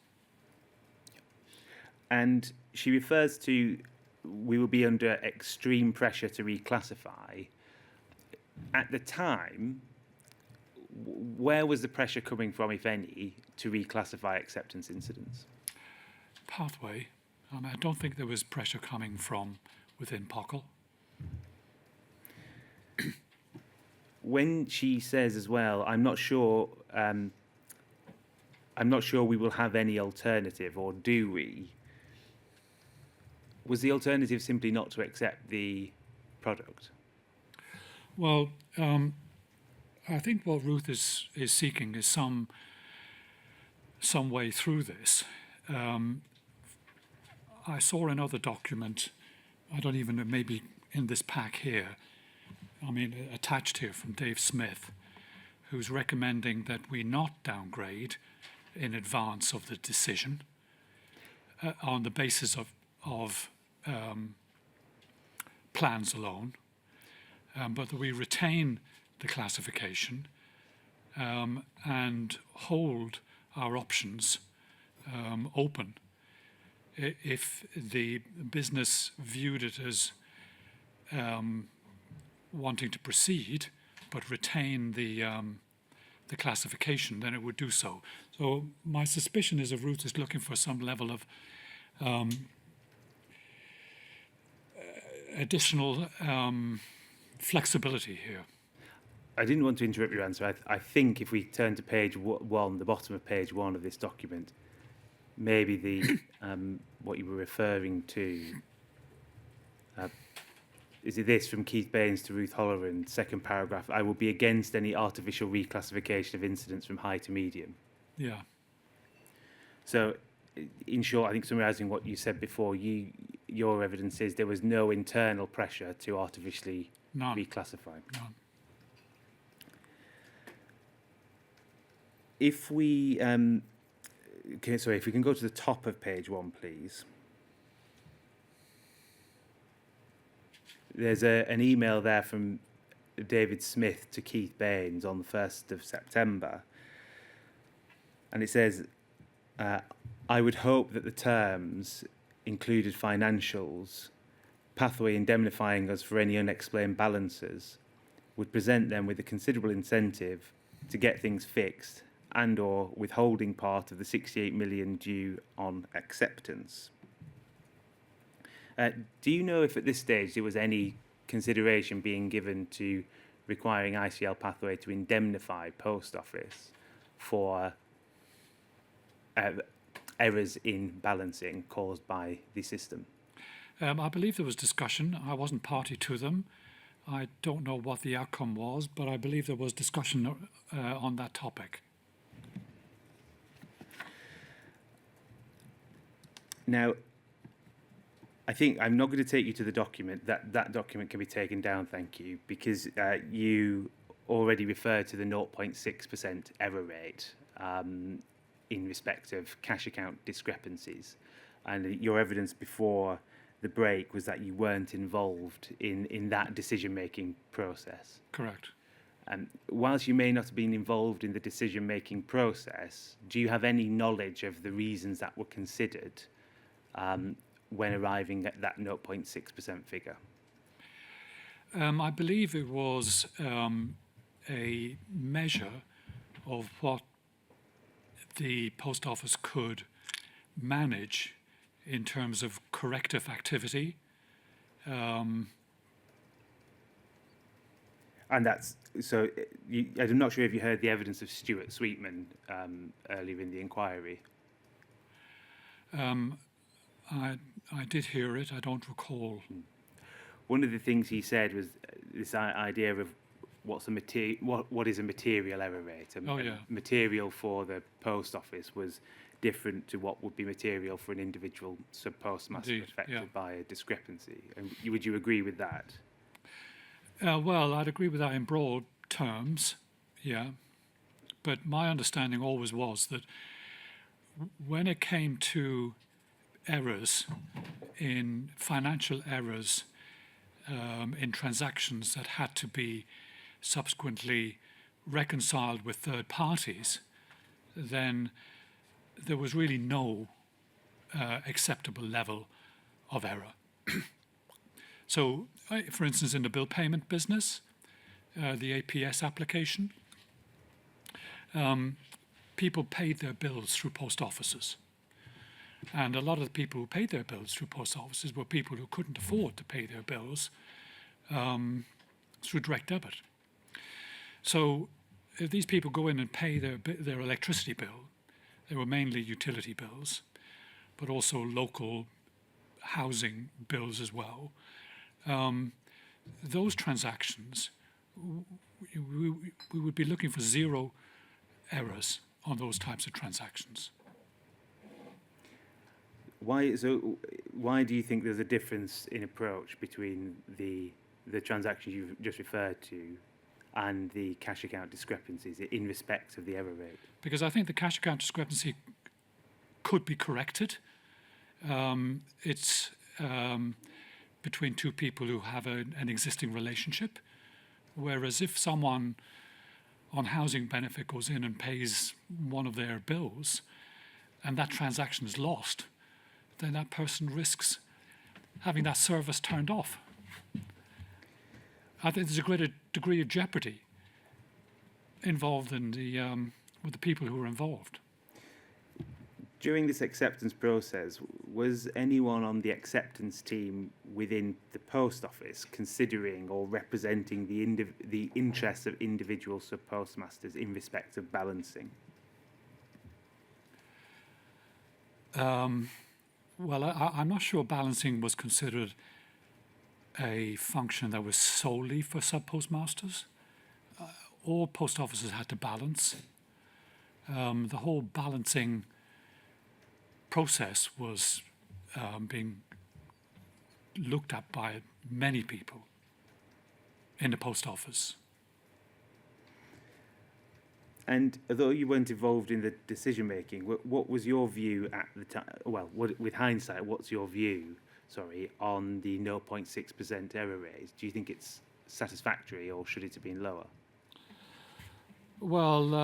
And she refers to we will be under extreme pressure to reclassify. At the time, where was the pressure coming from, if any, to reclassify acceptance incidents? Pathway. I don't think there was pressure coming from within POCL. When she says as well, I'm not sure we will have any alternative, or do we? Was the alternative simply not to accept the product? Well, I think what Ruth is seeking is some way through this. I saw another document, I don't even know, maybe in this pack here, attached here from Dave Smith, who's recommending that we not downgrade in advance of the decision on the basis of plans alone, but that we retain the classification and hold our options open if the business viewed it as wanting to proceed but retain the classification, then it would do so. So my suspicion is that Ruth is looking for some level of additional flexibility here. I didn't want to interrupt your answer. I think if we turn to page 1, the bottom of page 1 of this document, maybe the what you were referring to, is it this from Keith Baines to Ruth Holleran, second paragraph, I will be against any artificial reclassification of incidents from high to medium. Yeah. So, in short, I think summarising what you said before, your evidence is there was no internal pressure to artificially reclassify. None. If we, if we can go to the top of page 1, please. There's an email there from David Smith to Keith Baines on the 1st of September. And it says, I would hope that the terms included financials, Pathway indemnifying us for any unexplained balances, would present them with a considerable incentive to get things fixed and or withholding part of the 68 million due on acceptance. Do you know if at this stage there was any consideration being given to requiring ICL Pathway to indemnify Post Office for errors in balancing caused by the system? I believe there was discussion. I wasn't party to them. I don't know what the outcome was, but I believe there was discussion on that topic. Now, I think I'm not going to take you to the document. That document can be taken down, thank you, because you already referred to the 0.6% error rate in respect of cash account discrepancies. And your evidence before the break was that you weren't involved in that decision-making process. Correct. Whilst you may not have been involved in the decision-making process, do you have any knowledge of the reasons that were considered when arriving at that 0.6% figure? I believe it was a measure of what the post office could manage in terms of corrective activity. And that's so. I'm not sure if you heard the evidence of Stuart Sweetman earlier in the inquiry. I did hear it. I don't recall. One of the things he said was this idea of what is a material error rate. Material for the post office was different to what would be material for an individual sub-postmaster affected by a discrepancy. And would you agree with that? Well, I'd agree with that in broad terms, yeah. But my understanding always was that when it came to errors, in financial errors, in transactions that had to be subsequently reconciled with third parties, then there was really no acceptable level of error. So, for instance, in the bill payment business, the APS application, people paid their bills through post offices. And a lot of the people who paid their bills through post offices were people who couldn't afford to pay their bills through direct debit. So if these people go in and pay their electricity bill, they were mainly utility bills, but also local housing bills as well. Those transactions, we would be looking for zero errors on those types of transactions. Why do you think there's a difference in approach between the transactions you've just referred to and the cash account discrepancies in respect of the error rate? Because I think the cash account discrepancy could be corrected. It's between two people who have an existing relationship, whereas if someone on housing benefit goes in and pays one of their bills and that transaction is lost, then that person risks having that service turned off. I think there's a greater degree of jeopardy involved in with the people who are involved. During this acceptance process, was anyone on the acceptance team within the post office considering or representing the interests of individual sub-postmasters in respect of balancing? Well, I'm not sure balancing was considered a function that was solely for sub-postmasters. All post offices had to balance. The whole balancing process was being looked at by many people in the post office. And although you weren't involved in the decision-making, what was your view at the time? Well, with hindsight, what's your view, on the 0.6% error rate? Do you think it's satisfactory or should it have been lower? Well,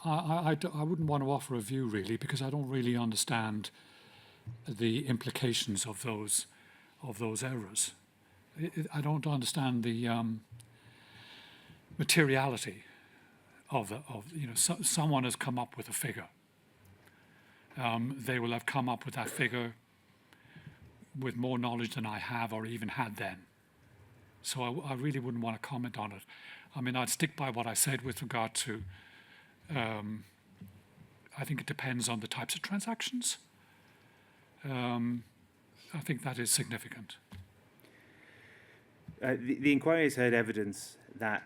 I wouldn't want to offer a view really because I don't really understand the implications of those errors. I don't understand the materiality of someone has come up with a figure. They will have come up with that figure with more knowledge than I have or even had then. So I really wouldn't want to comment on it. I mean, I'd stick by what I said with regard to I think it depends on the types of transactions. I think that is significant. The inquiry has heard evidence that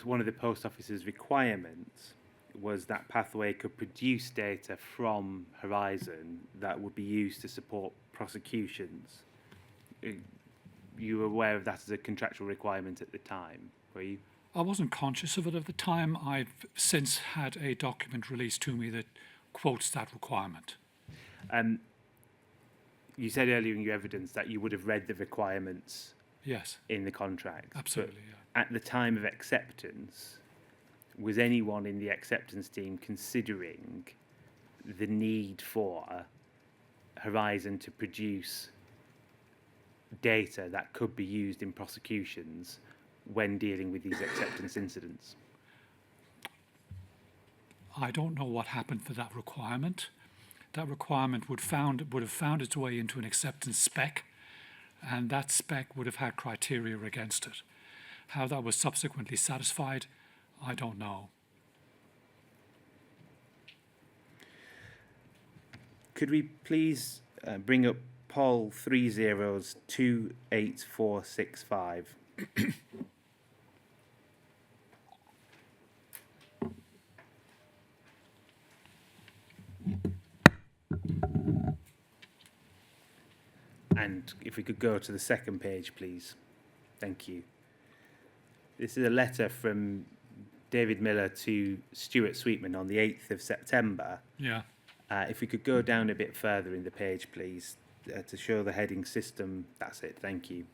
one of the post office's requirements was that Pathway could produce data from Horizon that would be used to support prosecutions. You were aware of that as a contractual requirement at the time, were you? I wasn't conscious of it at the time. I've since had a document released to me that quotes that requirement. You said earlier in your evidence that you would have read the requirements Yes, in the contract. absolutely. But at the time of acceptance, was anyone in the acceptance team considering the need for Horizon to produce data that could be used in prosecutions when dealing with these acceptance incidents? I don't know what happened for that requirement. That requirement would have found its way into an acceptance spec, and that spec would have had criteria against it. How that was subsequently satisfied, I don't know. Could we please bring up Paul 28465? And if we could go to the second page, please. Thank you. This is a letter from David Miller to Stuart Sweetman on the 8th of September. Yeah. If we could go down a bit further in the page, please, to show the heading system. That's it, thank you.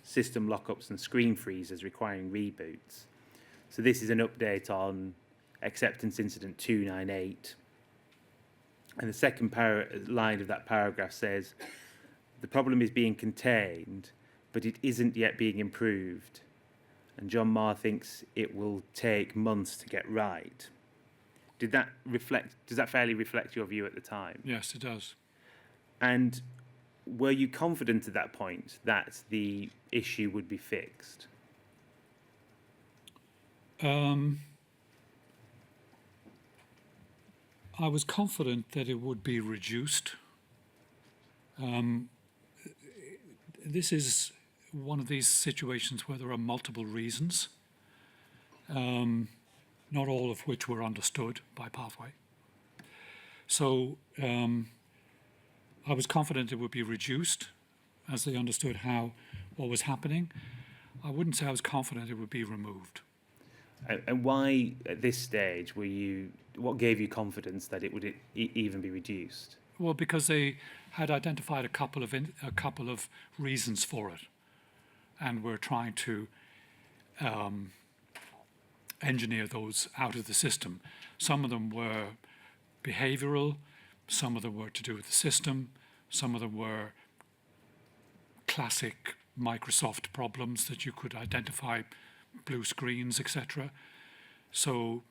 System lockups and screen freezers requiring reboots. So this is an update on acceptance incident 298. And the second line of that paragraph says, the problem is being contained, but it isn't yet being improved. And John Marr thinks it will take months to get right. Does that fairly reflect your view at the time? Yes, it does. And were you confident at that point that the issue would be fixed? I was confident that it would be reduced. This is one of these situations where there are multiple reasons, not all of which were understood by Pathway. So I was confident it would be reduced as they understood what was happening. I wouldn't say I was confident it would be removed. And why, at this stage, what gave you confidence that it would even be reduced? Well, because they had identified a couple of reasons for it, and were trying to engineer those out of the system. Some of them were behavioural, some of them were to do with the system, some of them were classic Microsoft problems that you could identify, blue screens, etc. So,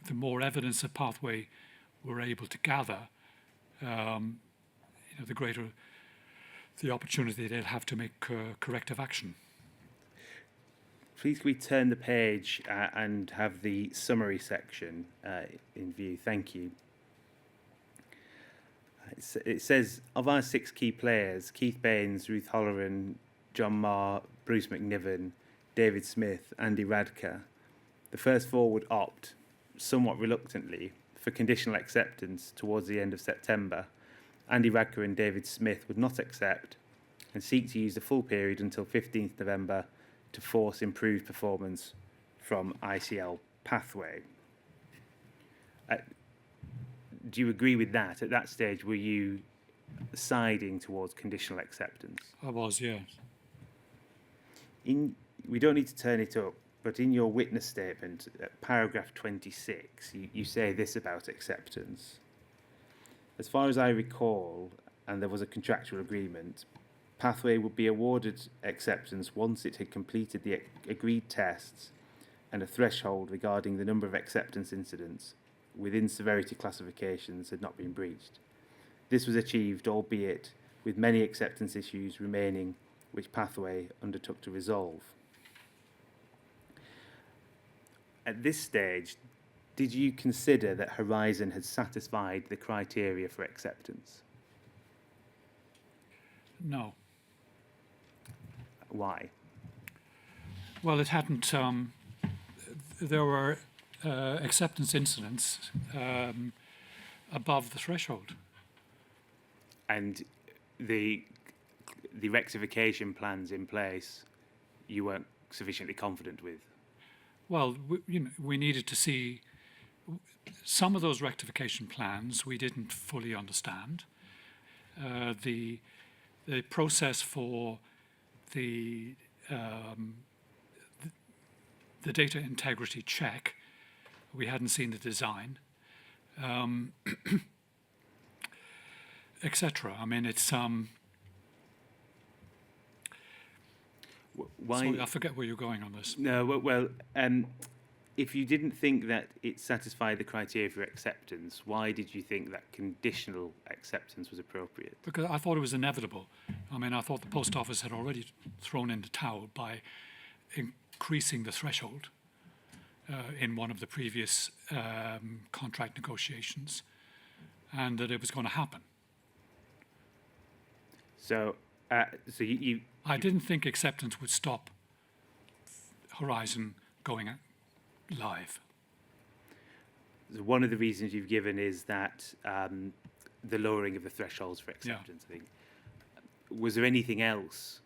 the more evidence that Pathway were able to gather, the greater the opportunity they'll have to make corrective action. Please can we turn the page and have the summary section in view? Thank you. It says, of our 6 key players, Keith Baines, Ruth Holleran, John Marr, Bruce McNiven, David Smith, Andy Radker, the first 4 would opt, somewhat reluctantly, for conditional acceptance towards the end of September. Andy Radker and David Smith would not accept and seek to use the full period until 15th November to force improved performance from ICL Pathway. Do you agree with that? At that stage, were you siding towards conditional acceptance? I was, yes. We don't need to turn it up, but in your witness statement, paragraph 26, you say this about acceptance. As far as I recall, and there was a contractual agreement, Pathway would be awarded acceptance once it had completed the agreed tests and a threshold regarding the number of acceptance incidents within severity classifications had not been breached. This was achieved, albeit with many acceptance issues remaining, which Pathway undertook to resolve. At this stage, Did you consider that Horizon had satisfied the criteria for acceptance? No. Why? Well, it hadn't. There were acceptance incidents above the threshold. And the rectification plans in place, you weren't sufficiently confident with? Well, we needed to see some of those rectification plans we didn't fully understand. The process for the data integrity check, we hadn't seen the design, etc. I mean, it's Why? sorry, I forget where you're going on this. No, if you didn't think that it satisfied the criteria for acceptance, why did you think that conditional acceptance was appropriate? Because I thought it was inevitable. I mean, I thought the post office had already thrown in the towel by increasing the threshold in one of the previous contract negotiations, and that it was going to happen. So, you I didn't think acceptance would stop Horizon going live. one of the reasons you've given is that the lowering of the thresholds for acceptance. I think. Was there anything else,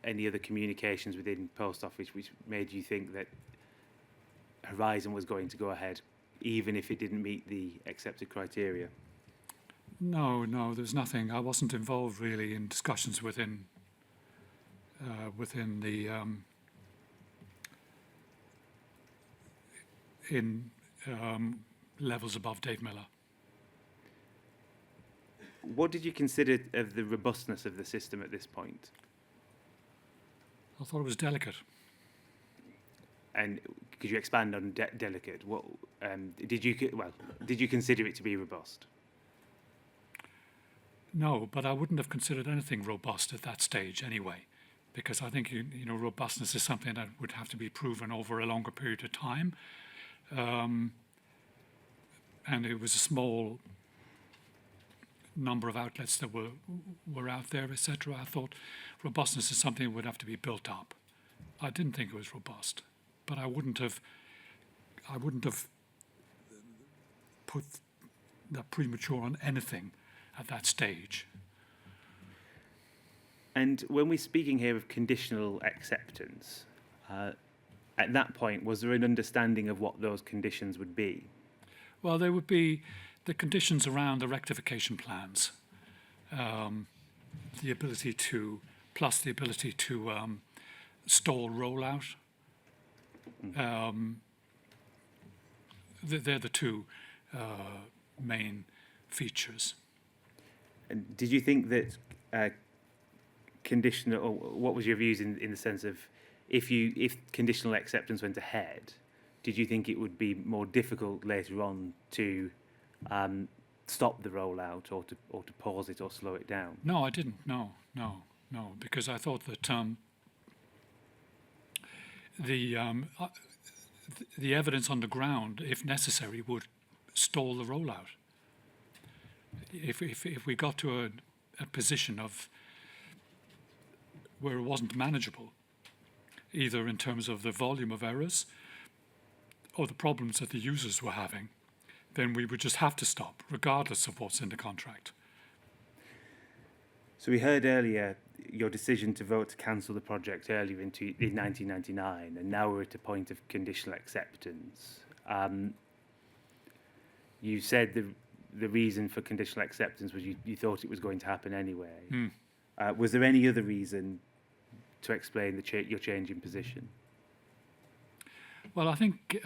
any other communications within Post Office, which made you think that Horizon was going to go ahead, even if it didn't meet the accepted criteria? No, there's nothing. I wasn't involved really in discussions within the levels above Dave Miller. What did you consider of the robustness of the system at this point? I thought it was delicate. And could you expand on delicate? What did you consider it to be robust? No, but I wouldn't have considered anything robust at that stage anyway, because I think robustness is something that would have to be proven over a longer period of time, and it was a small number of outlets that were out there, etc. I thought robustness is something that would have to be built up. I didn't think it was robust, but I wouldn't have put that premature on anything at that stage. And when we're speaking here of conditional acceptance, at that point, was there an understanding of what those conditions would be? Well, there would be the conditions around the rectification plans, the ability to stall rollout. They're the two main features. And did you think that conditional, or what was your views in the sense of if conditional acceptance went ahead, did you think it would be more difficult later on to stop the rollout or to pause it or slow it down? No, I didn't. No, because I thought that the evidence on the ground, if necessary, would stall the rollout. If we got to a position of where it wasn't manageable, either in terms of the volume of errors or the problems that the users were having, then we would just have to stop, regardless of what's in the contract. So we heard earlier your decision to vote to cancel the project earlier in 1999, and now we're at a point of conditional acceptance. You said the reason for conditional acceptance was you thought it was going to happen anyway. Was there any other reason to explain your change in position? Well, I think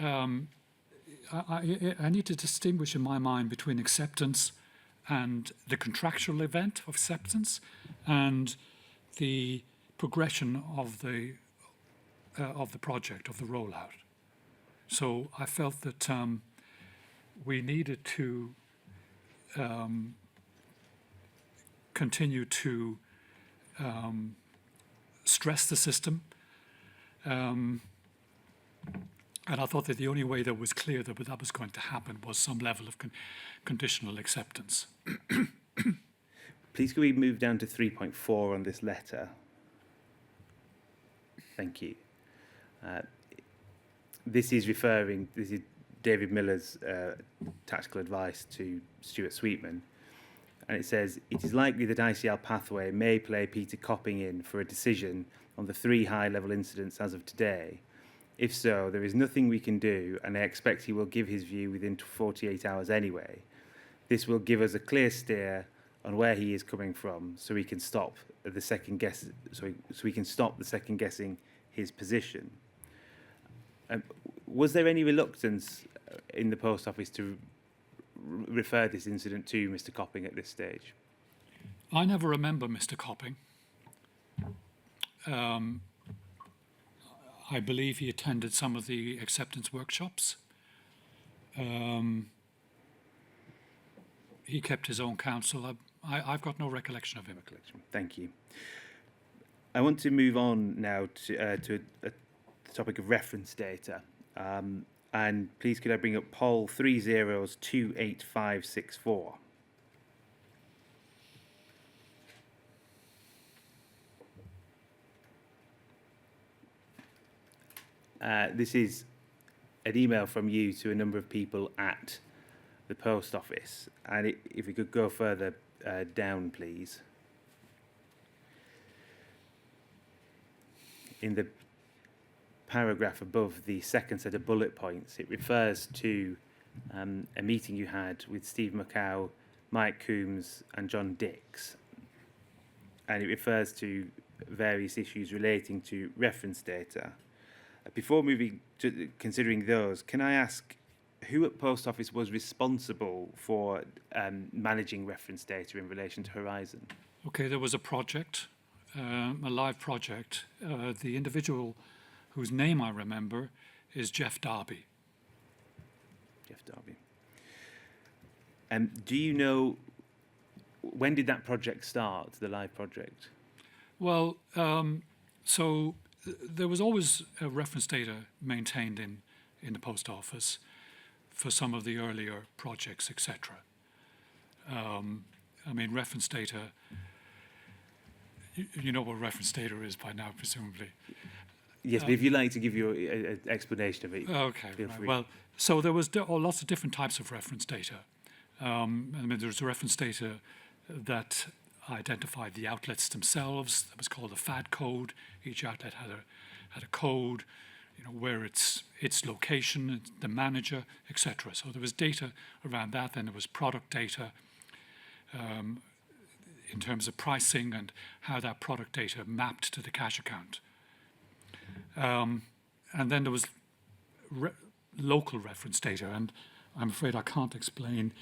I need to distinguish in my mind between acceptance and the contractual event of acceptance and the progression of the project, of the rollout. So I felt that we needed to continue to stress the system, And I thought that the only way that was clear that that was going to happen was some level of conditional acceptance. Please could we move down to 3.4 on this letter? Thank you. This is David Miller's tactical advice to Stuart Sweetman. And it says, it is likely that ICL Pathway may play Peter Copping in for a decision on the 3 high-level incidents as of today. If so, there is nothing we can do, and I expect he will give his view within 48 hours anyway. This will give us a clear steer on where he is coming from, so we can stop the second guessing his position. Was there any reluctance in the post office to refer this incident to Mr. Copping at this stage? I never remember Mr. Copping. I believe he attended some of the acceptance workshops. He kept his own counsel. I've got no recollection of him. Thank you. I want to move on now to the topic of reference data. And please could I bring up poll 30288564. This is an email from you to a number of people at the post office. And if we could go further down, please. In the paragraph above the second set of bullet points, it refers to a meeting you had with Steve Macau, Mike Coombs and John Dix. And it refers to various issues relating to reference data. Before moving to considering those, can I ask who at Post Office was responsible for managing reference data in relation to Horizon? Okay, there was a project, a live project. The individual whose name I remember is Jeff Darby. Jeff Darby. Do you know, when did that project start, the live project? Well, so there was always reference data maintained in the post office for some of the earlier projects, etc. I mean, reference data, you know what reference data is by now, presumably. Yes, but if you'd like to give your explanation of it, okay, feel right. free. Well, so there was lots of different types of reference data. I mean, there was reference data that identified the outlets themselves. That was called a FAD code. Each outlet had a code, you know, where its location, the manager, etc. So there was data around that. Then there was product data in terms of pricing and how that product data mapped to the cash account. And then there was local reference data, and I'm afraid I can't explain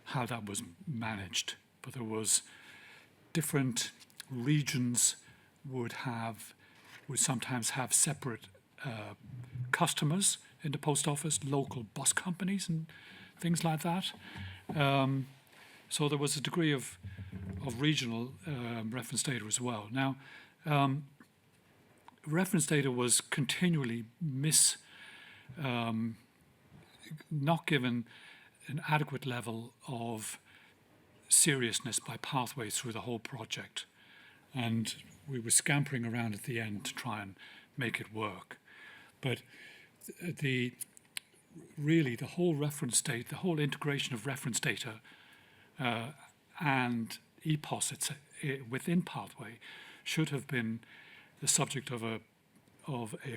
how that was managed, but there was different regions would sometimes have separate customers in the post office, local bus companies and things like that. So there was a degree of regional reference data as well. Now, reference data was continually not given an adequate level of seriousness by Pathway through the whole project. And we were scampering around at the end to try and make it work. But the whole reference data, the whole integration of reference data and EPOS within Pathway should have been the subject of a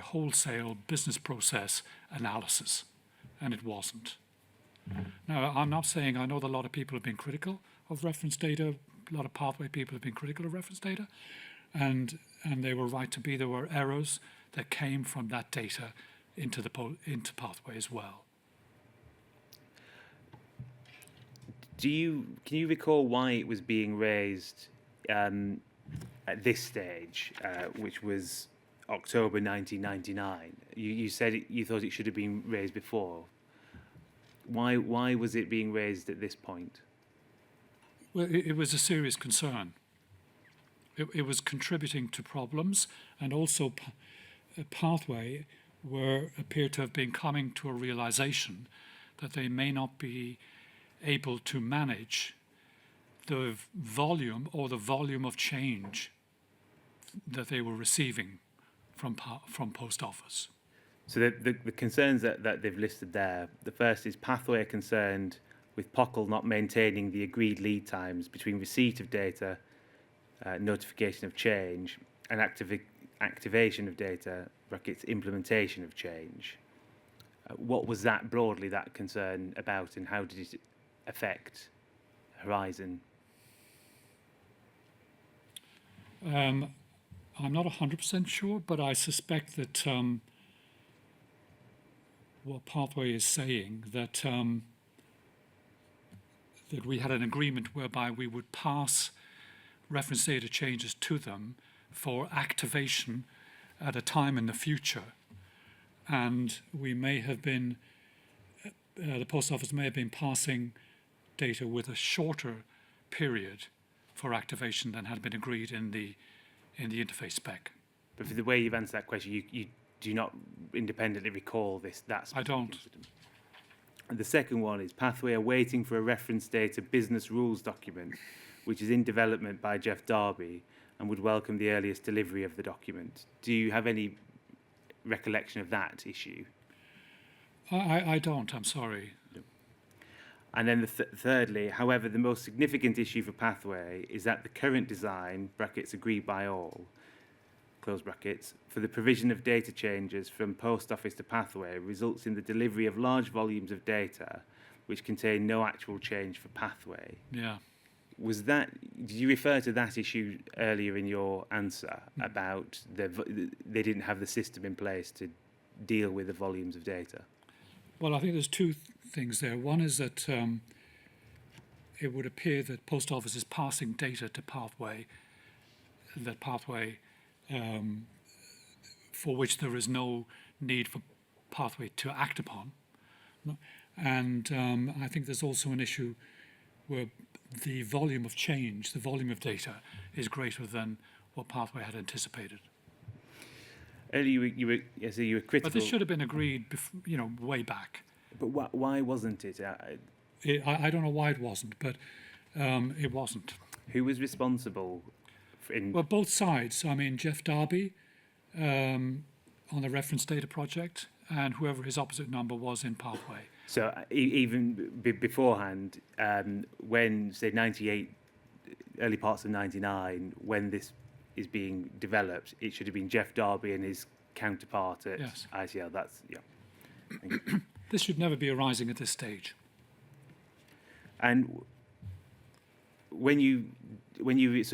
wholesale business process analysis, and it wasn't. Now, I'm not saying, I know that a lot of people have been critical of reference data, a lot of Pathway people have been critical of reference data, and they were right to be. There were errors that came from that data into Pathway as well. Can you recall why it was being raised at this stage, which was October 1999? You said you thought it should have been raised before. Why was it being raised at this point? Well, it was a serious concern. It was contributing to problems, and also Pathway appear to have been coming to a realization that they may not be able to manage the volume of change that they were receiving from post office. So the concerns that they've listed there, the first is Pathway are concerned with POCL not maintaining the agreed lead times between receipt of data, notification of change, and activation of data, brackets, implementation of change. What was that broadly, that concern about, and how did it affect Horizon? I'm not 100% sure, but I suspect that what Pathway is saying, that that we had an agreement whereby we would pass reference data changes to them for activation at a time in the future. And we may have been, the post office may have been passing data with a shorter period for activation than had been agreed in the interface spec. But for the way you've answered that question, you do not independently recall that I specific don't. incident. And the second one is Pathway are waiting for a reference data business rules document, which is in development by Jeff Darby, and would welcome the earliest delivery of the document. Do you have any recollection of that issue? I don't, I'm sorry. And then thirdly, however, the most significant issue for Pathway is that the current design, brackets agreed by all, close brackets, for the provision of data changes from post office to Pathway results in the delivery of large volumes of data which contain no actual change for Pathway. Yeah. Was that, did you refer to that issue earlier in your answer about they didn't have the system in place to deal with the volumes of data? Well, I think there's two things there. One is that it would appear that post office is passing data to Pathway, that Pathway, for which there is no need for Pathway to act upon. And I think there's also an issue where the volume of change, the volume of data, is greater than what Pathway had anticipated. Earlier you were critical. But this should have been agreed, way back. But why wasn't it? I don't know why it wasn't, but it wasn't. Who was responsible? Well, both sides. I mean, Jeff Darby on the reference data project, and whoever his opposite number was in Pathway. So even beforehand, when, say, 98, early parts of 99, when this is being developed, it should have been Jeff Darby and his counterpart at Yes. ICL. That's, yeah. Thank you. This should never be arising at this stage. And when this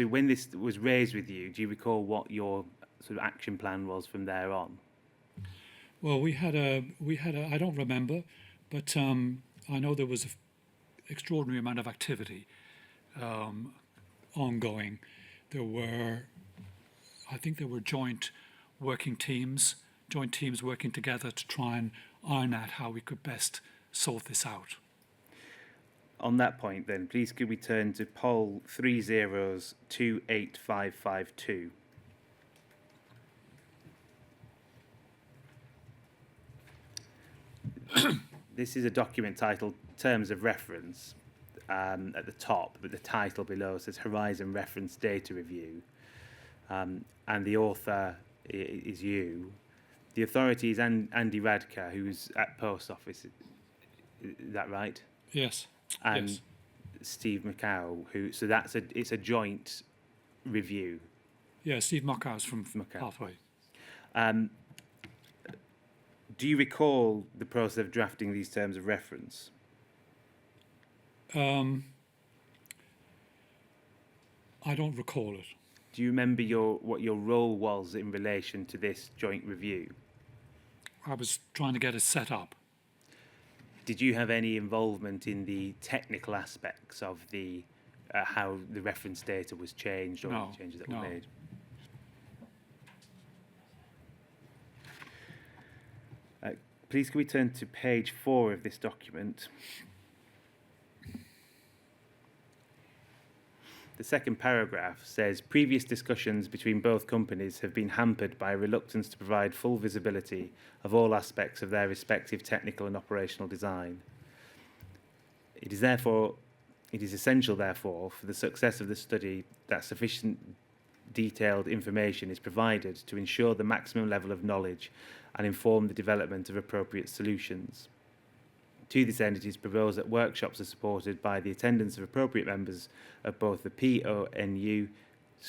was raised with you, do you recall what your sort of action plan was from there on? Well, we had a. I don't remember, but I know there was an extraordinary amount of activity ongoing. I think there were joint teams working together to try and iron out how we could best sort this out. On that point, then, please could we turn to poll 3028552. This is a document titled Terms of Reference at the top, but the title below says Horizon Reference Data Review. And the author is you. The authority is Andy Radka, who's at Post Office. Is that right? Yes. And yes. Steve McCow, so it's a joint review. Yeah, Steve Mockhouse from Mockhouse. Pathway. Do you recall the process of drafting these terms of reference? I don't recall it. Do you remember what your role was in relation to this joint review? I was trying to get it set up. Did you have any involvement in the technical aspects of the how the reference data was changed or No, the changes that no. were made? Please can we turn to page 4 of this document? The second paragraph says previous discussions between both companies have been hampered by a reluctance to provide full visibility of all aspects of their respective technical and operational design. It is essential, therefore, for the success of the study that sufficient detailed information is provided to ensure the maximum level of knowledge and inform the development of appropriate solutions. To this end, it is proposed that workshops are supported by the attendance of appropriate members of both the PONU.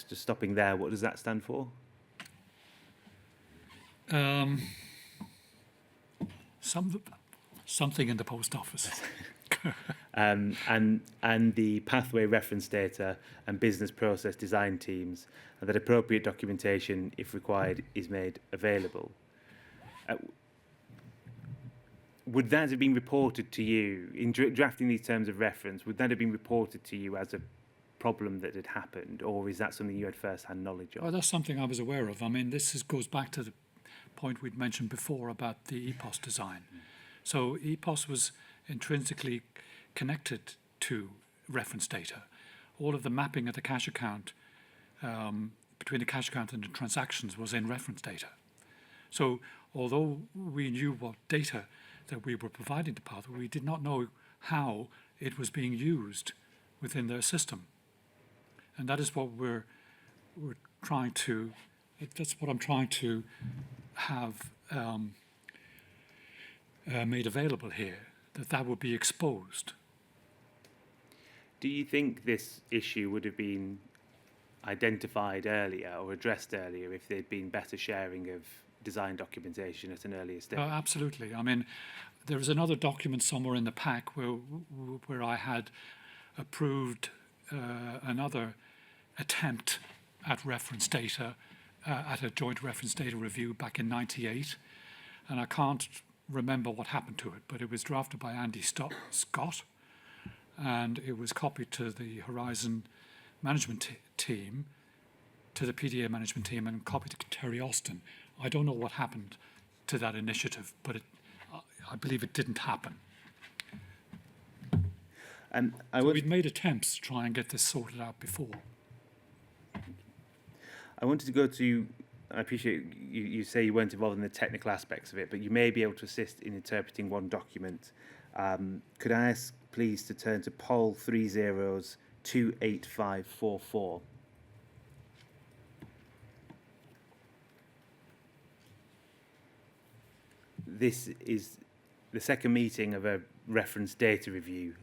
Just stopping there, what does that stand for? Something in the post office. And the pathway reference data and business process design teams, and that appropriate documentation, if required, is made available. Would that have been reported to you in drafting these terms of reference? Would that have been reported to you as a problem that had happened, or is that something you had first-hand knowledge of? Well, that's something I was aware of. I mean, goes back to the point we'd mentioned before about the EPOS design. So EPOS was intrinsically connected to reference data. All of the mapping of the cash account between the cash account and the transactions was in reference data. So although we knew what data that we were providing to Pathway, we did not know how it was being used within their system. And that is what we're trying to, that's what I'm trying to have made available here, that would be exposed. Do you think this issue would have been identified earlier or addressed earlier if there'd been better sharing of design documentation at an earlier stage? Absolutely. I mean, there is another document somewhere in the pack where I had approved another attempt at reference data, at a joint reference data review back in '98, and I can't remember what happened to it, but it was drafted by Andy Scott, and it was copied to the Horizon management team, to the PDA management team, and copied to Terry Austin. I don't know what happened to that initiative, but I believe it didn't happen. And we've made attempts to try and get this sorted out before. I wanted to go to, I appreciate you say you weren't involved in the technical aspects of it, but you may be able to assist in interpreting one document. Could I ask, please, to turn to POL 30-28544? This is the second meeting of a reference data review,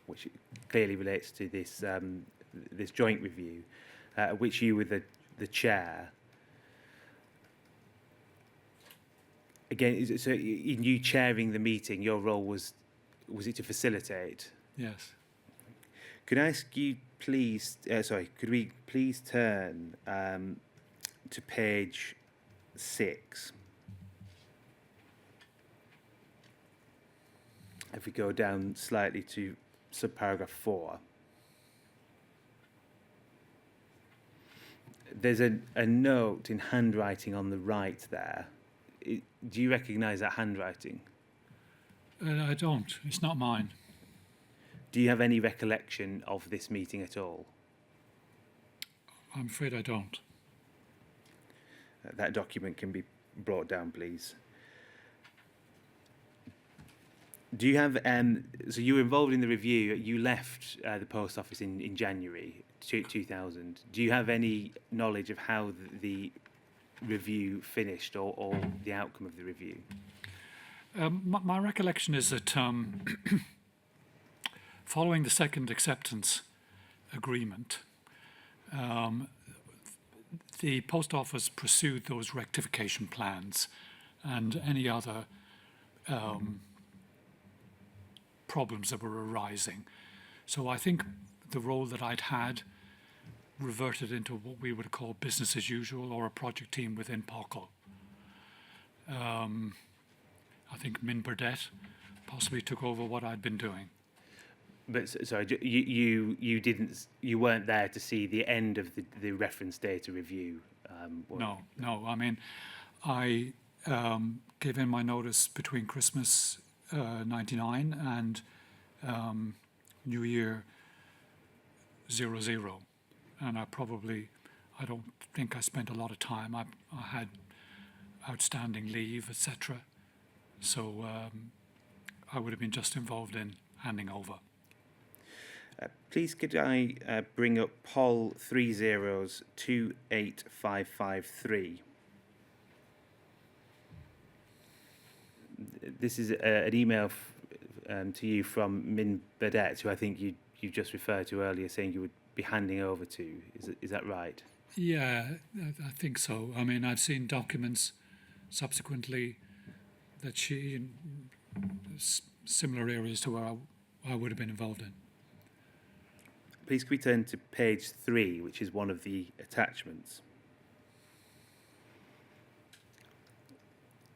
which clearly relates to this this joint review, which you were the chair. Again, so in you chairing the meeting, your role was it to facilitate? Yes. Could I ask you, please? Could we please turn to page 6? If we go down slightly to subparagraph 4. There's a note in handwriting on the right there. Do you recognise that handwriting? I don't. It's not mine. Do you have any recollection of this meeting at all? I'm afraid I don't. That document can be brought down, please. Do you have, so you were involved in the review, you left the post office in January 2000. Do you have any knowledge of how the review finished or the outcome of the review? My recollection is that following the second acceptance agreement, the post office pursued those rectification plans and any other problems that were arising. So I think the role that I'd had reverted into what we would call business as usual, or a project team within POCL. I think Min Burdett possibly took over what I'd been doing. But sorry, you weren't there to see the end of the reference data review. No. I mean, I gave in my notice between Christmas '99 and New Year 00. And I don't think I spent a lot of time. I had outstanding leave, etc. So I would have been just involved in handing over. Please could I bring up Poll 28553. This is an email to you from Min Burdett, who I think you just referred to earlier, saying you would be handing over to. Is that right? Yeah, I think so. I mean, I've seen documents subsequently that she in similar areas to where I would have been involved in. Please could we turn to page 3, which is one of the attachments.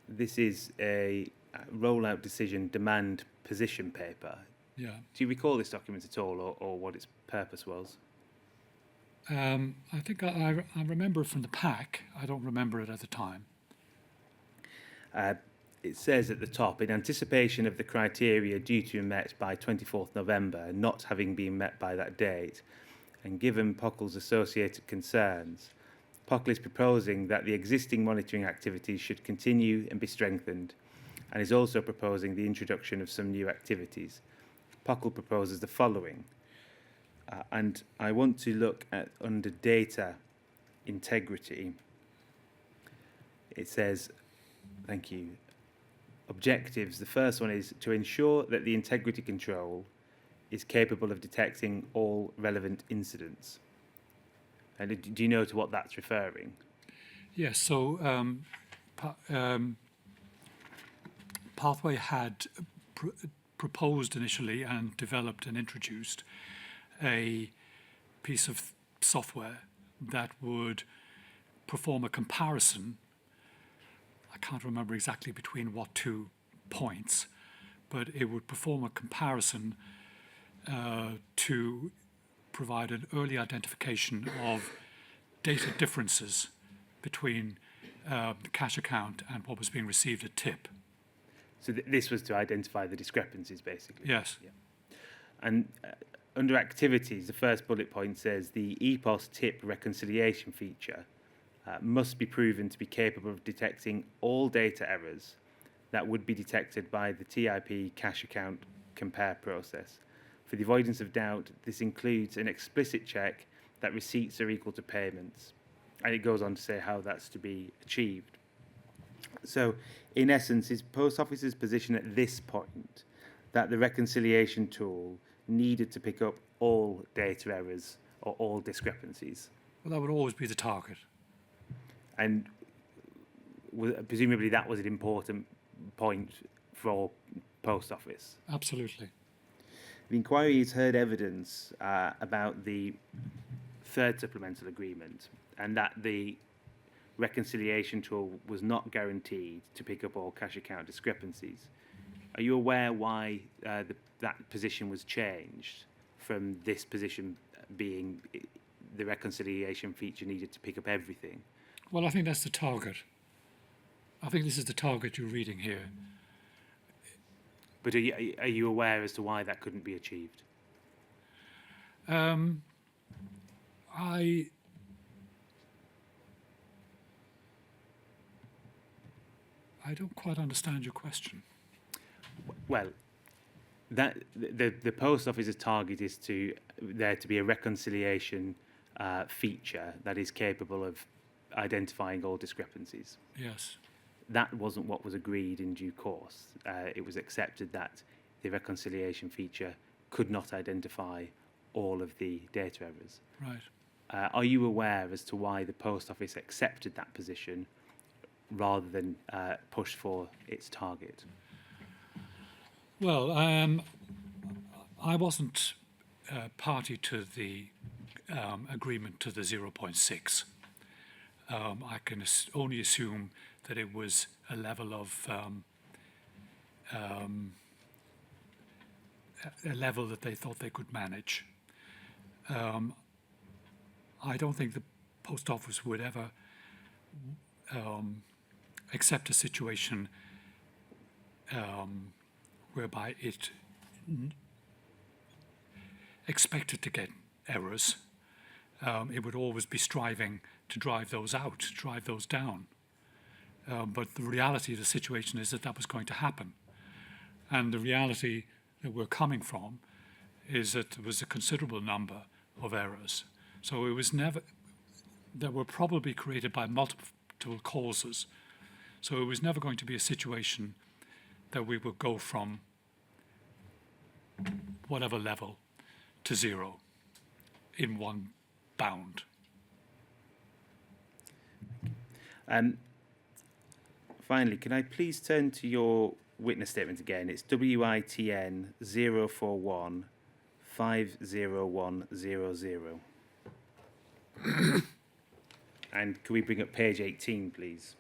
This is a rollout decision demand position paper. Yeah. Do you recall this document at all, or what its purpose was? I think I remember it from the pack. I don't remember it at the time. It says at the top, in anticipation of the criteria due to be met by 24th November, not having been met by that date, and given POCL's associated concerns, POCL is proposing that the existing monitoring activities should continue and be strengthened, and is also proposing the introduction of some new activities. POCL proposes the following, and I want to look at under data integrity. It says, thank you, objectives. The first one is to ensure that the integrity control is capable of detecting all relevant incidents. And do you know to what that's referring? Yes, so Pathway had proposed initially and developed and introduced a piece of software that would perform a comparison. I can't remember exactly between what 2 points, but it would perform a comparison to provide an early identification of data differences between the cash account and what was being received at tip. So this was to identify the discrepancies, basically? Yes. Yeah. And under activities, the first bullet point says the EPOS tip reconciliation feature must be proven to be capable of detecting all data errors that would be detected by the TIP cash account compare process. For the avoidance of doubt, this includes an explicit check that receipts are equal to payments. And it goes on to say how that's to be achieved. So, in essence, is Post Office's position at this point that the reconciliation tool needed to pick up all data errors or all discrepancies? Well, that would always be the target. And presumably that was an important point for Post Office. Absolutely. The inquiry has heard evidence about the third supplemental agreement and that the reconciliation tool was not guaranteed to pick up all cash account discrepancies. Are you aware why that position was changed from this position being the reconciliation feature needed to pick up everything? Well, I think that's the target. I think this is the target you're reading here. But are you aware as to why that couldn't be achieved? I don't quite understand your question. Well, that the Post Office's target is there to be a reconciliation feature that is capable of identifying all discrepancies. Yes. That wasn't what was agreed in due course. It was accepted that the reconciliation feature could not identify all of the data errors. Right. Are you aware as to why the Post Office accepted that position rather than push for its target? Well, I wasn't party to the agreement to the 0.6. I can only assume that it was a level of a level that they thought they could manage. I don't think the Post Office would ever accept a situation whereby it expected to get errors, it would always be striving to drive those out, drive those down. But the reality of the situation is that that was going to happen. And the reality that we're coming from is that there was a considerable number of errors. So it was never, that were probably created by multiple causes. So it was never going to be a situation that we would go from whatever level to zero in one bound. Finally, can I please turn to your witness statement again? It's WITN 041 50100. And can we bring up page 18, please?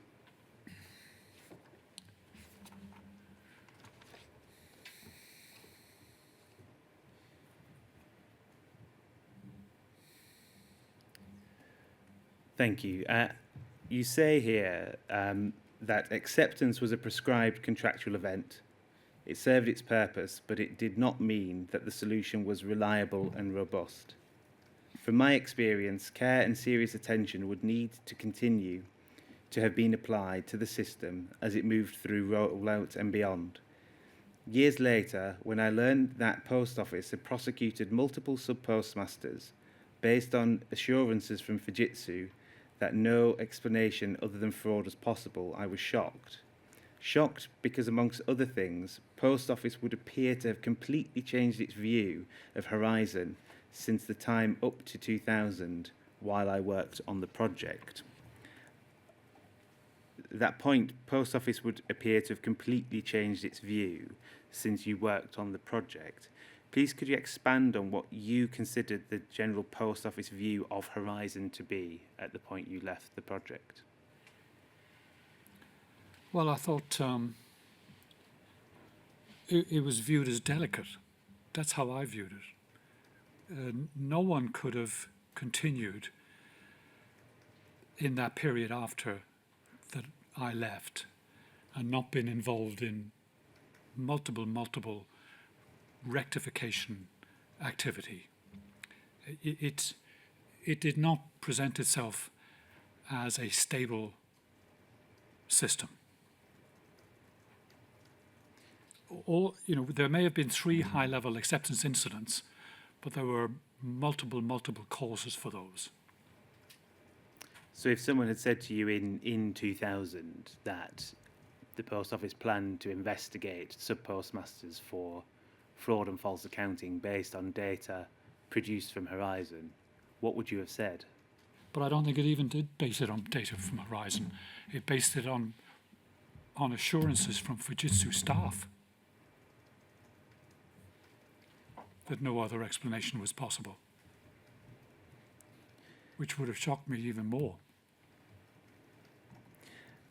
Thank you. You say here that acceptance was a prescribed contractual event. It served its purpose, but it did not mean that the solution was reliable and robust. From my experience, care and serious attention would need to continue to have been applied to the system as it moved through rollout and beyond. Years later, when I learned that Post Office had prosecuted multiple sub-postmasters based on assurances from Fujitsu that no explanation other than fraud was possible, I was shocked. Shocked because, amongst other things, Post Office would appear to have completely changed its view of Horizon since the time up to 2000 while I worked on the project. At that point, Post Office would appear to have completely changed its view since you worked on the project. Please could you expand on what you considered the general Post Office view of Horizon to be at the point you left the project? Well, I thought it was viewed as delicate. That's how I viewed it. No one could have continued in that period after that I left and not been involved in multiple rectification activity. It did not present itself as a stable system. All, there may have been 3 high-level acceptance incidents, but there were multiple causes for those. So if someone had said to you in 2000 that the Post Office planned to investigate sub-postmasters for fraud and false accounting based on data produced from Horizon, what would you have said? But I don't think it even did base it on data from Horizon. It based it on assurances from Fujitsu staff that no other explanation was possible, which would have shocked me even more.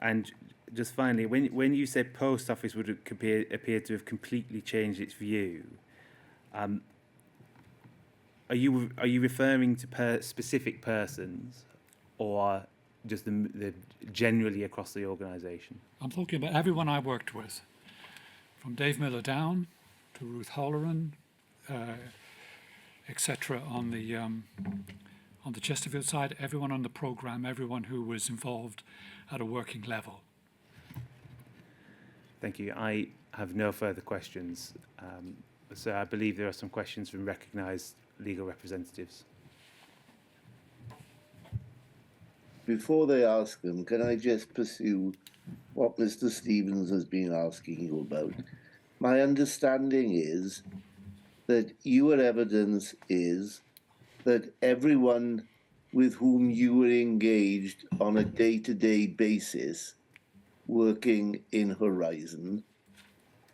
And just finally, when you said Post Office would appear to have completely changed its view, are you referring to specific persons, or just the generally across the organisation? I'm talking about everyone I worked with, from Dave Miller down to Ruth Holleran, etc. on the Chesterfield side, everyone on the programme, everyone who was involved at a working level. Thank you. I have no further questions. So I believe there are some questions from recognised legal representatives. Before they ask them, can I just pursue what Mr. Stevens has been asking you about? My understanding is that your evidence is that everyone with whom you were engaged on a day-to-day basis working in Horizon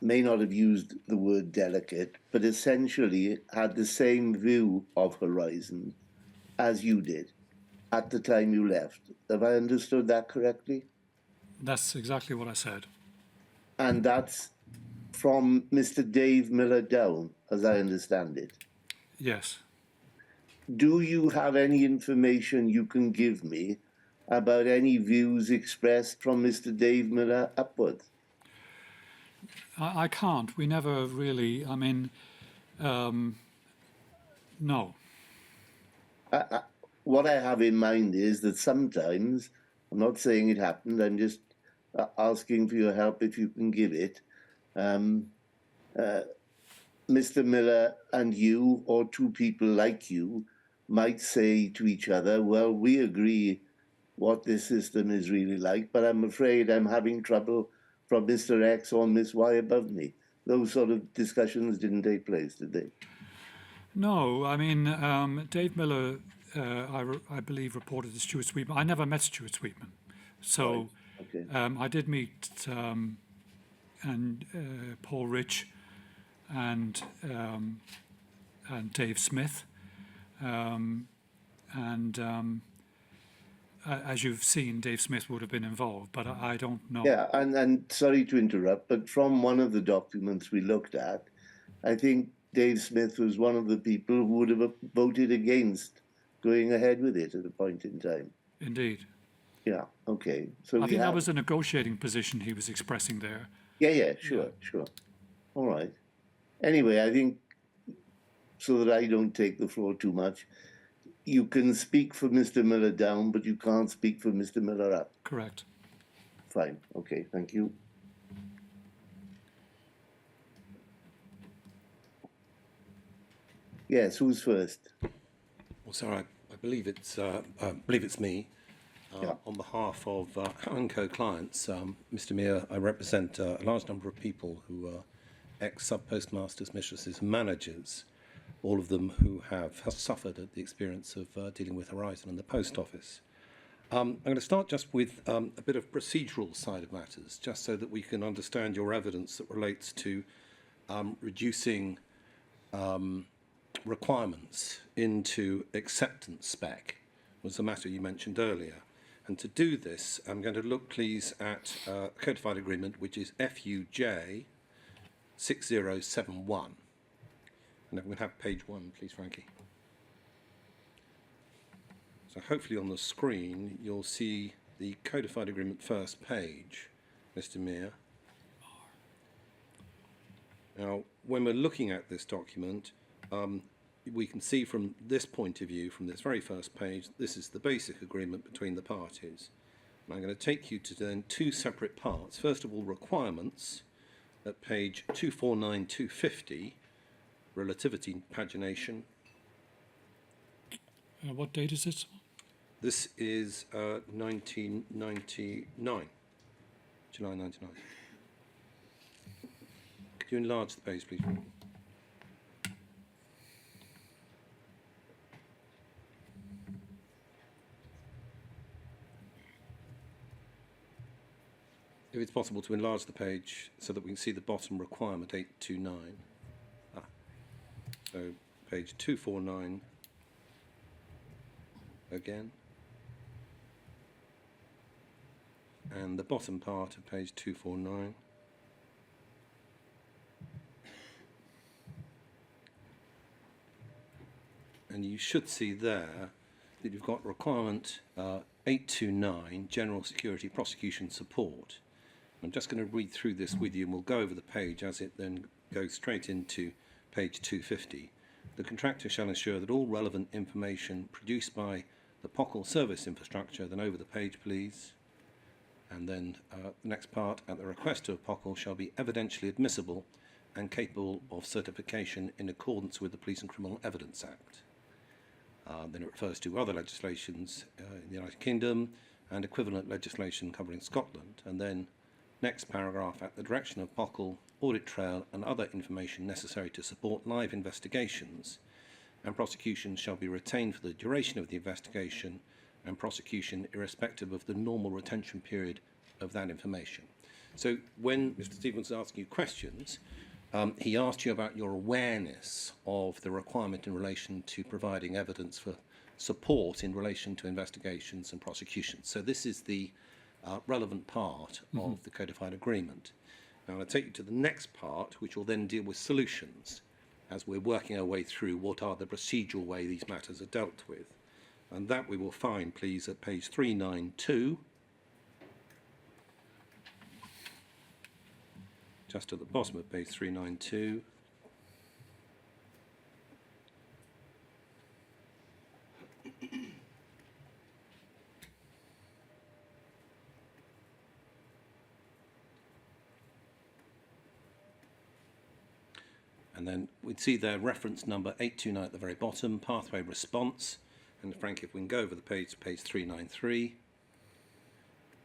may not have used the word delicate, but essentially had the same view of Horizon as you did at the time you left. Have I understood that correctly? That's exactly what I said. And that's from Mr. Dave Miller down, as I understand it. Yes. Do you have any information you can give me about any views expressed from Mr. Dave Miller upwards? I can't. We never really, no. I, what I have in mind is that sometimes, I'm not saying it happened, I'm just asking for your help if you can give it. Mr. Miller and you, or two people like you, might say to each other, well, we agree what this system is really like, but I'm afraid I'm having trouble from Mr. X or Miss Y above me. Those sort of discussions didn't take place, did they? No, I mean, Dave Miller, I believe, reported to Stuart Sweetman. I never met Stuart Sweetman. So Okay. I did meet and Paul Rich and Dave Smith. As you've seen, Dave Smith would have been involved, but I don't know. Yeah, and sorry to interrupt, but from one of the documents we looked at, I think Dave Smith was one of the people who would have voted against going ahead with it at a point in time. Indeed. Yeah, okay. So I think that was a negotiating position he was expressing there. Yeah, sure. All right. Anyway, I think, so that I don't take the floor too much, you can speak for Mr. Miller down, but you can't speak for Mr. Miller up. Correct. Fine. Okay, thank you. Yes, who's first? Well, sir, I believe it's me. Yeah. On behalf of Allen Co clients, Mr. Meagher, I represent a large number of people who are ex-sub-postmasters, mistresses, and managers, all of them who have suffered at the experience of dealing with Horizon and the Post Office. I'm going to start just with a bit of procedural side of matters, just so that we can understand your evidence that relates to reducing requirements into acceptance spec, was the matter you mentioned earlier. And to do this, I'm going to look, please, at a codified agreement, which is FUJ 6071. And if we have page 1, please, Frankie. So hopefully on the screen, you'll see the codified agreement first page, Mr. Meagher. Now, when we're looking at this document, we can see from this point of view, from this very first page, this is the basic agreement between the parties. And I'm going to take you to then two separate parts. First of all, requirements at page 249, 250, relativity pagination. What date is this? This is 1999, July 99. Could you enlarge the page, please? If it's possible to enlarge the page so that we can see the bottom requirement, 829. So page 249 again. And the bottom part of page 249. And you should see there that you've got requirement 829, General Security Prosecution Support. I'm just going to read through this with you and we'll go over the page as it then goes straight into page 250. The contractor shall ensure that all relevant information produced by the POCL service infrastructure, then over the page please, and then the next part, at the request of POCL, shall be evidentially admissible and capable of certification in accordance with the Police and Criminal Evidence Act. Then it refers to other legislations in the United Kingdom and equivalent legislation covering Scotland. And then next paragraph, at the direction of POCL, audit trail and other information necessary to support live investigations and prosecution shall be retained for the duration of the investigation and prosecution irrespective of the normal retention period of that information. So when Mr. Stevens was asking you questions, he asked you about your awareness of the requirement in relation to providing evidence for support in relation to investigations and prosecutions. So this is the relevant part of the codified agreement. Now I'll take you to the next part, which will then deal with solutions as we're working our way through what are the procedural way these matters are dealt with. And that we will find, please, at page 392. Just at the bottom of page 392. And then we'd see there reference number 829 at the very bottom, pathway response. And Frank, if we can go over the page to page 393,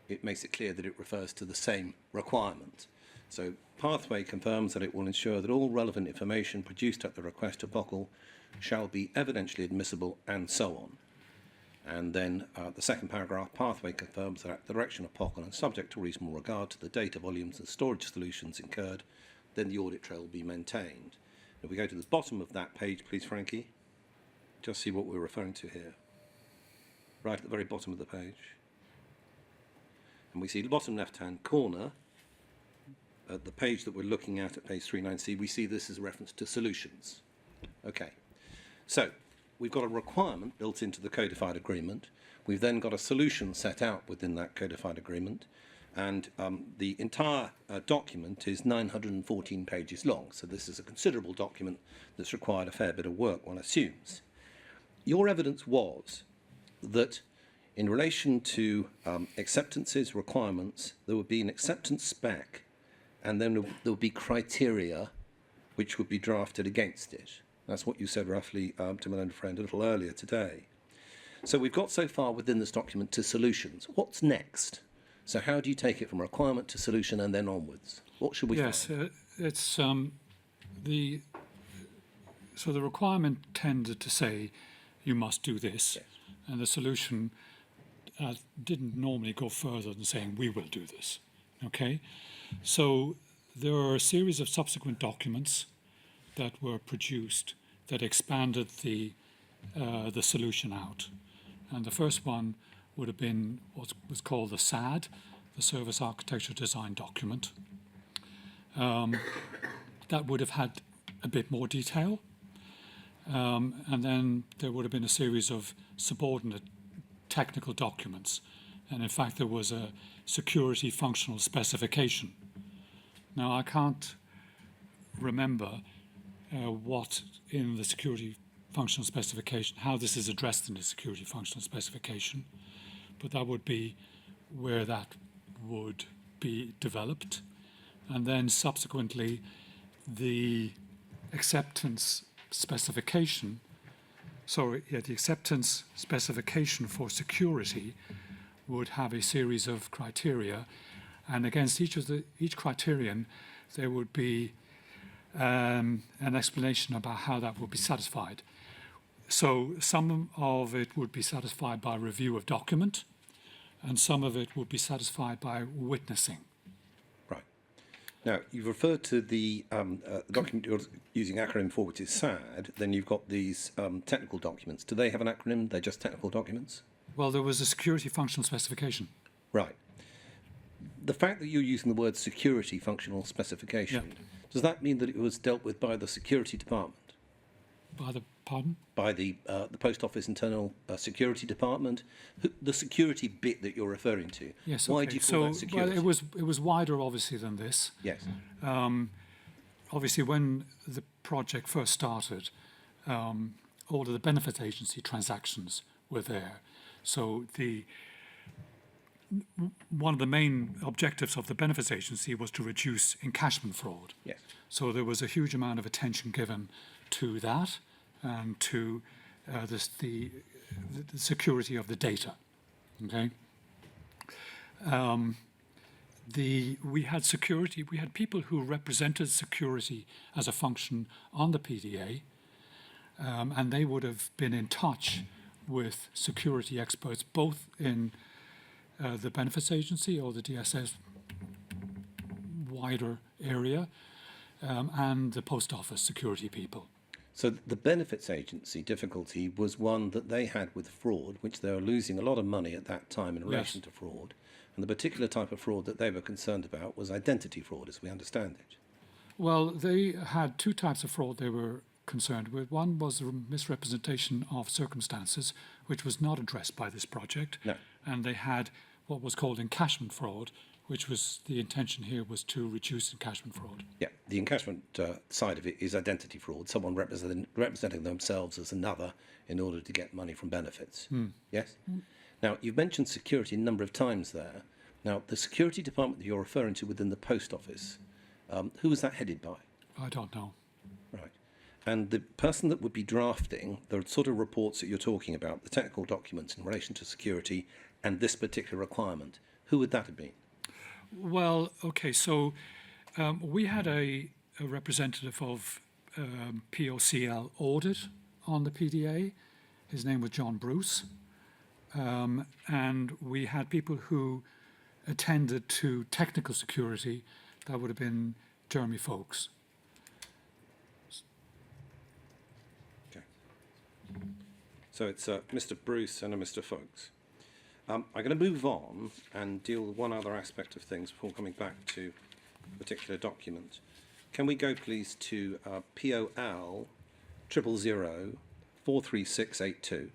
it makes it clear that it refers to the same requirement. So pathway confirms that it will ensure that all relevant information produced at the request of POCL shall be evidentially admissible, and so on. And then the second paragraph, pathway confirms that at the direction of POCL and subject to reasonable regard to the data volumes and storage solutions incurred, then the audit trail will be maintained. If we go to the bottom of that page, please, Frankie, just see what we're referring to here. Right at the very bottom of the page. And we see the bottom left-hand corner, at the page that we're looking at page 39C, we see this as a reference to solutions. Okay, so we've got a requirement built into the codified agreement. We've then got a solution set out within that codified agreement. And the entire document is 914 pages long. So this is a considerable document that's required a fair bit of work, one assumes. Your evidence was that in relation to acceptances, requirements, there would be an acceptance spec, and then there would be criteria which would be drafted against it. That's what you said roughly to my own friend a little earlier today. So we've got so far within this document to solutions. What's next? So how do you take it from requirement to solution and then onwards? What should we find? It's the requirement tended to say you must do this, Yes. and the solution didn't normally go further than saying we will do this. Okay, so there are a series of subsequent documents that were produced that expanded the solution out, and the first one would have been what was called the SAD, the Service Architecture Design Document. That would have had a bit more detail. And then there would have been a series of subordinate technical documents. And in fact, there was a security functional specification. Now, I can't remember what in the security functional specification, how this is addressed in the security functional specification, but that would be where that would be developed. And then subsequently, the acceptance specification, the acceptance specification for security would have a series of criteria, and against each criterion, there would be an explanation about how that would be satisfied. So some of it would be satisfied by review of document, and some of it would be satisfied by witnessing. Right. Now, you've referred to the document you're using acronym for, which is SAD. Then you've got these technical documents. Do they have an acronym? They're just technical documents? Well, there was a security functional specification. Right. The fact that you're using the word security functional specification, does that mean that it was dealt with by the security department? By the pardon? By the Post Office Internal Security Department, the security bit that you're referring to. Yes. Why Okay. do you call that security? Well, it was wider, obviously, than this. Yes. Obviously, when the project first started, all of the benefits agency transactions were there. So one of the main objectives of the benefits agency was to reduce encashment fraud. Yes. So there was a huge amount of attention given to that and to the security of the data. Okay. We had security. We had people who represented security as a function on the PDA, and they would have been in touch with security experts, both in the benefits agency or the DSS wider area, and the post office security people. So the benefits agency difficulty was one that they had with fraud, which they were losing a lot of money at that time in relation to fraud. And the particular type of fraud that they were concerned about was identity fraud, as we understand it. Well, they had two types of fraud they were concerned with. One was the misrepresentation of circumstances, which was not addressed by this project. No. And they had what was called encashment fraud, which was the intention here was to reduce encashment fraud. Yeah, the encashment side of it is identity fraud, someone representing themselves as another in order to get money from benefits. Yes? Now, you've mentioned security a number of times there. Now, the security department that you're referring to within the post office, who was that headed by? I don't know. Right. And the person that would be drafting the sort of reports that you're talking about, the technical documents in relation to security and this particular requirement, who would that have been? Well, okay, so we had a representative of POCL audit on the PDA. His name was John Bruce. And we had people who attended to technical security. That would have been Jeremy Folks. So it's Mr. Bruce and a Mr. Folks. I'm going to move on and deal with one other aspect of things before coming back to a particular document. Can we go, please, to POL 000 43682?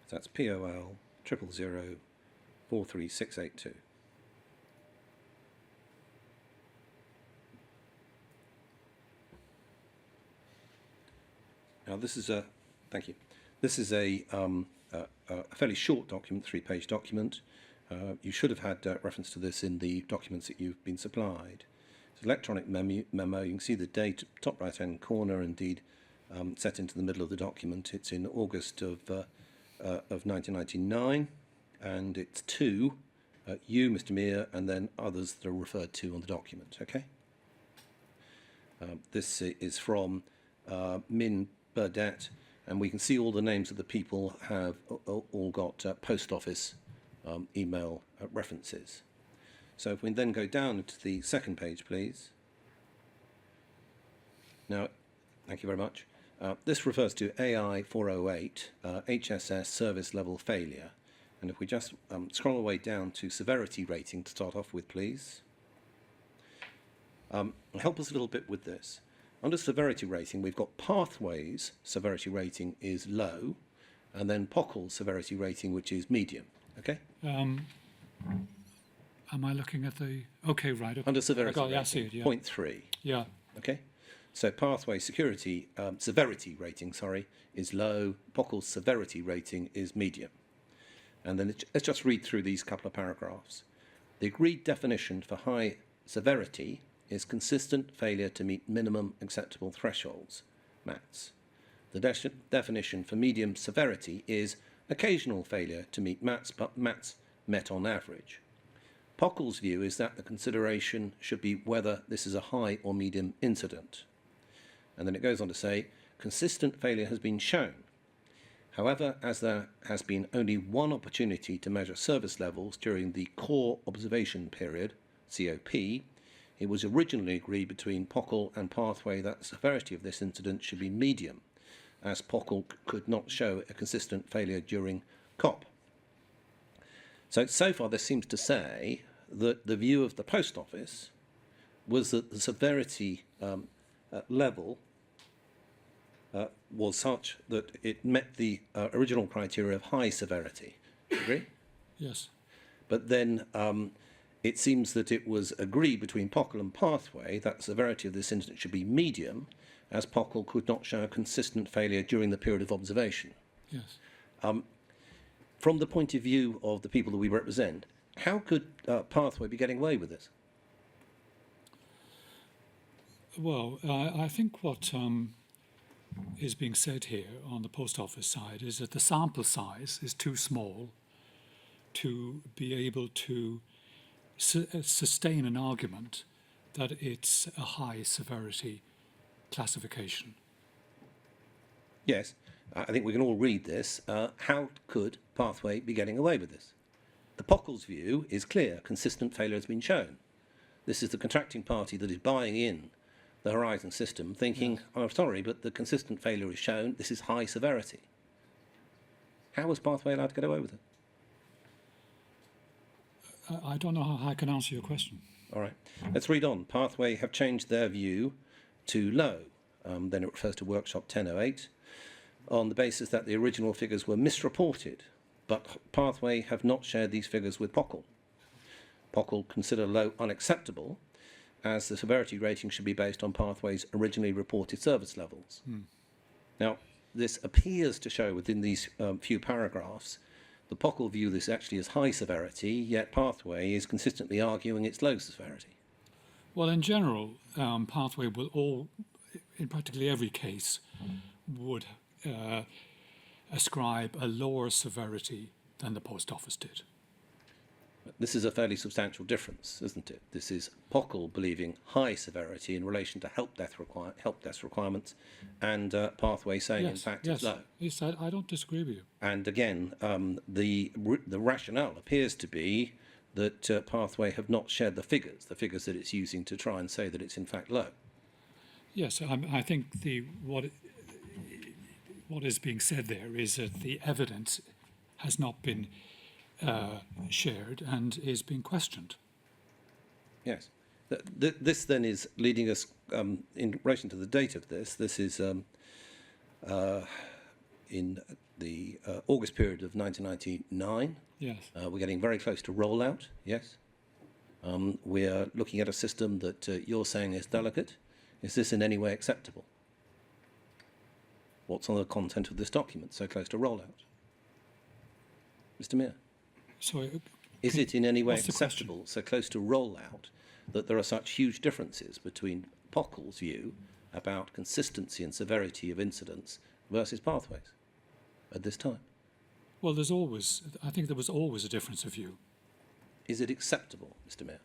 That's POL 000 43682. Now, this is thank you. This is a fairly short document, 3-page document. You should have had reference to this in the documents that you've been supplied. It's an electronic memo. You can see the date, top right-hand corner, indeed, set into the middle of the document. It's in August of 1999, and it's to you, Mr. Meagher, and then others that are referred to on the document. Okay. This is from Min Burdett, and we can see all the names of the people have all got post office email references. So if we then go down to the second page, please. Now, thank you very much. This refers to AI 408, HSS service level failure. And if we just scroll away down to severity rating to start off with, please. Help us a little bit with this. Under severity rating, we've got Pathways severity rating is low, and then POCL's severity rating, which is medium. Okay? Am I looking at the... Okay, right. Okay. Under severity rating, I see it, yeah. 0.3. Yeah. Okay? So Pathway security, severity rating, is low. POCL's severity rating is medium. And then let's just read through these couple of paragraphs. The agreed definition for high severity is consistent failure to meet minimum acceptable thresholds, MATS. The definition for medium severity is occasional failure to meet MATS, but MATS met on average. POCL's view is that the consideration should be whether this is a high or medium incident. And then it goes on to say, consistent failure has been shown. However, as there has been only one opportunity to measure service levels during the core observation period, COP, it was originally agreed between POCL and Pathway that the severity of this incident should be medium, as POCL could not show a consistent failure during COP. So far this seems to say that the view of the Post Office was that the severity level was such that it met the original criteria of high severity. Agree? Yes. But then it seems that it was agreed between POCL and Pathway that the severity of this incident should be medium, as POCL could not show a consistent failure during the period of observation. Yes. From the point of view of the people that we represent, how could Pathway be getting away with this? Well, I think what is being said here on the Post Office side is that the sample size is too small to be able to sustain an argument that it's a high severity classification. Yes, I think we can all read this. How could Pathway be getting away with this? The POCL's view is clear. Consistent failure has been shown. This is the contracting party that is buying in the Horizon system, thinking, oh, sorry, but the consistent failure is shown. This is high severity. How was Pathway allowed to get away with it? I don't know how I can answer your question. All right. Let's read on. Pathway have changed their view to low. Then it refers to Workshop 1008 on the basis that the original figures were misreported, but Pathway have not shared these figures with POCL. POCL consider low unacceptable, as the severity rating should be based on Pathway's originally reported service levels. Now, this appears to show within these few paragraphs the POCL view this actually as high severity, yet Pathway is consistently arguing it's low severity. Well, in general, Pathway will in practically every case, would ascribe a lower severity than the post office did. This is a fairly substantial difference, isn't it? This is POCL believing high severity in relation to help desk requirements, and Pathway saying, in fact, it's low. Yes, I don't disagree with you. And again, the rationale appears to be that Pathway have not shared the figures that it's using to try and say that it's in fact low. Yes, I think what is being said there is that the evidence has not been shared and is being questioned. Yes. This then is leading us, in relation to the date of this, this is in the August period of 1999. Yes. We're getting very close to rollout, yes. We're looking at a system that you're saying is delicate. Is this in any way acceptable? What's on the content of this document so close to rollout? Mr. Meagher? Sorry. Is it in any way what's the acceptable, so close to rollout, that there are such huge differences between POCL's view about consistency and severity of incidents versus Pathways at this time? Well, I think there was always a difference of view. Is it acceptable, Mr. Meagher?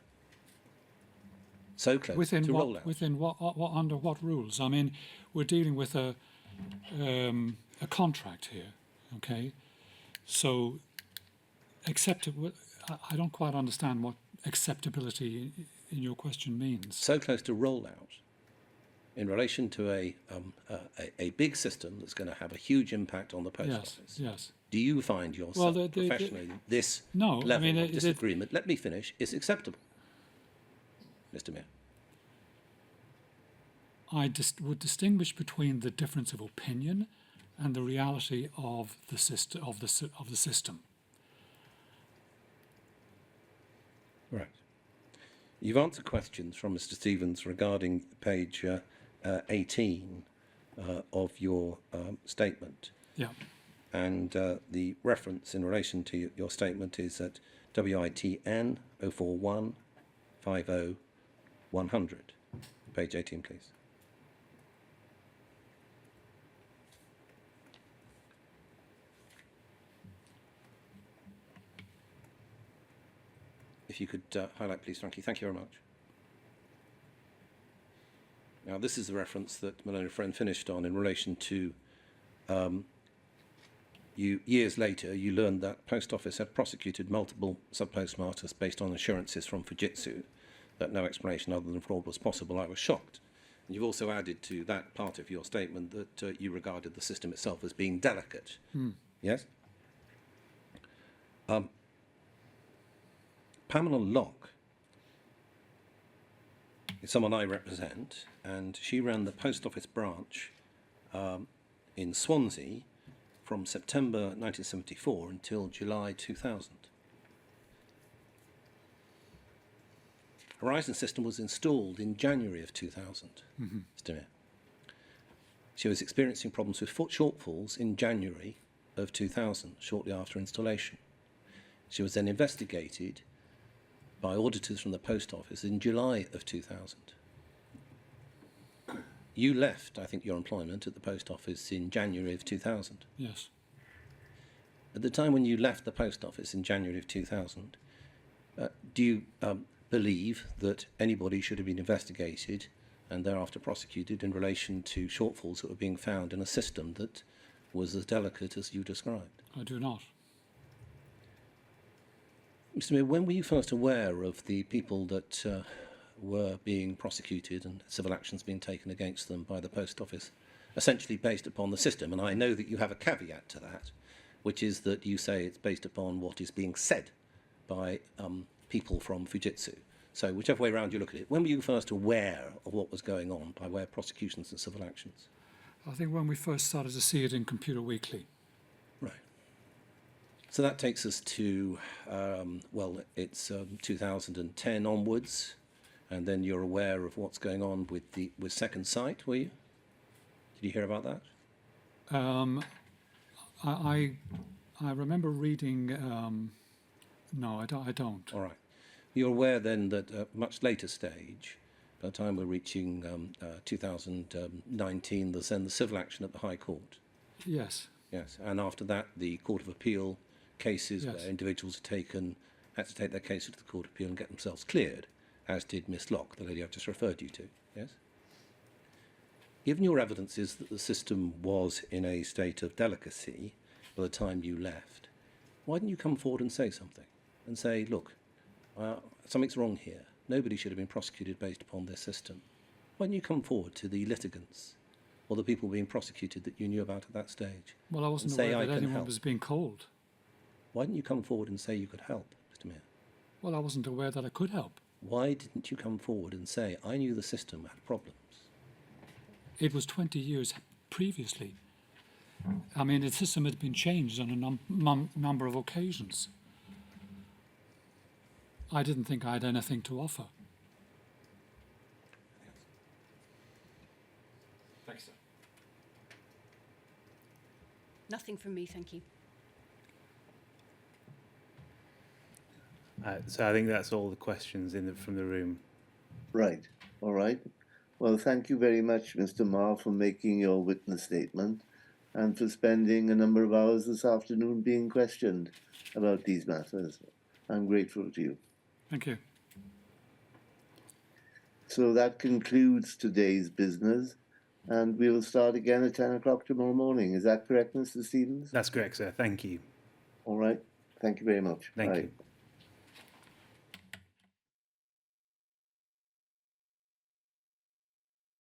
So close Within to what, rollout? within what, under what rules? I mean, we're dealing with a contract here, okay? So, acceptable. I don't quite understand what acceptability in your question means. So close to rollout in relation to a big system that's going to have a huge impact on the post office. Yes. Do you find yourself professionally this level of disagreement, let me finish, is acceptable, Mr. Meagher? I would distinguish between the difference of opinion and the reality of the system. Of the system. Right. You've answered questions from Mr. Stevens regarding page 18 of your statement. Yeah. And the reference in relation to your statement is at WITN 041 50 100. Page 18, please. If you could highlight, please, Frankie. Thank you very much. Now, this is the reference that Malone and Friend finished on in relation to years later, you learned that Post Office had prosecuted multiple sub-postmasters based on assurances from Fujitsu that no explanation other than fraud was possible. I was shocked. And you've also added to that part of your statement that you regarded the system itself as being delicate. Yes? Pamela Locke is someone I represent, and she ran the Post Office branch in Swansea from September 1974 until July 2000. Horizon system was installed in January of 2000. She was experiencing problems with foot shortfalls in January of 2000, shortly after installation. She was then investigated by auditors from the Post Office in July of 2000. You left, I think, your employment at the Post Office in January of 2000. Yes. At the time when you left the Post Office in January of 2000, do you believe that anybody should have been investigated and thereafter prosecuted in relation to shortfalls that were being found in a system that was as delicate as you described? I do not. Mr. Meagher, when were you first aware of the people that were being prosecuted and civil actions being taken against them by the Post Office, essentially based upon the system? And I know that you have a caveat to that, which is that you say it's based upon what is being said by people from Fujitsu. So whichever way around you look at it, when were you first aware of what was going on by way of prosecutions and civil actions? I think when we first started to see it in Computer Weekly. Right. So that takes us to, well, it's 2010 onwards, and then you're aware of what's going on with Second Sight, were you? Did you hear about that? I remember reading. No, I don't. All right. You're aware then that at a much later stage, By the time we're reaching 2019, there's then the civil action at the High Court. Yes. Yes, and after that, the Court of Appeal cases Yes. where individuals had to take their cases to the Court of Appeal and get themselves cleared, as did Miss Locke, the lady I've just referred you to. Yes. Given your evidence is that the system was in a state of delicacy by the time you left, why didn't you come forward and say something? And say, look, something's wrong here. Nobody should have been prosecuted based upon this system. Why didn't you come forward to the litigants or the people being prosecuted that you knew about at that stage? Well, I wasn't and say, aware I that can anyone help? was being called. Why didn't you come forward and say you could help, Mr. Meagher? Well, I wasn't aware that I could help. Why didn't you come forward and say, I knew the system had problems? It was 20 years previously. I mean, the system had been changed on a number of occasions. I didn't think I had anything to offer. Thanks, sir. Nothing from me, thank you. So I think that's all the questions from the room. Right. All right. Well, thank you very much, Mr. Marr, for making your witness statement and for spending a number of hours this afternoon being questioned about these matters. I'm grateful to you. Thank you. So that concludes today's business, and we will start again at 10 o'clock tomorrow morning. Is that correct, Mr. Stevens? That's correct, sir. Thank you. All right. Thank you very much. Thank Bye. you.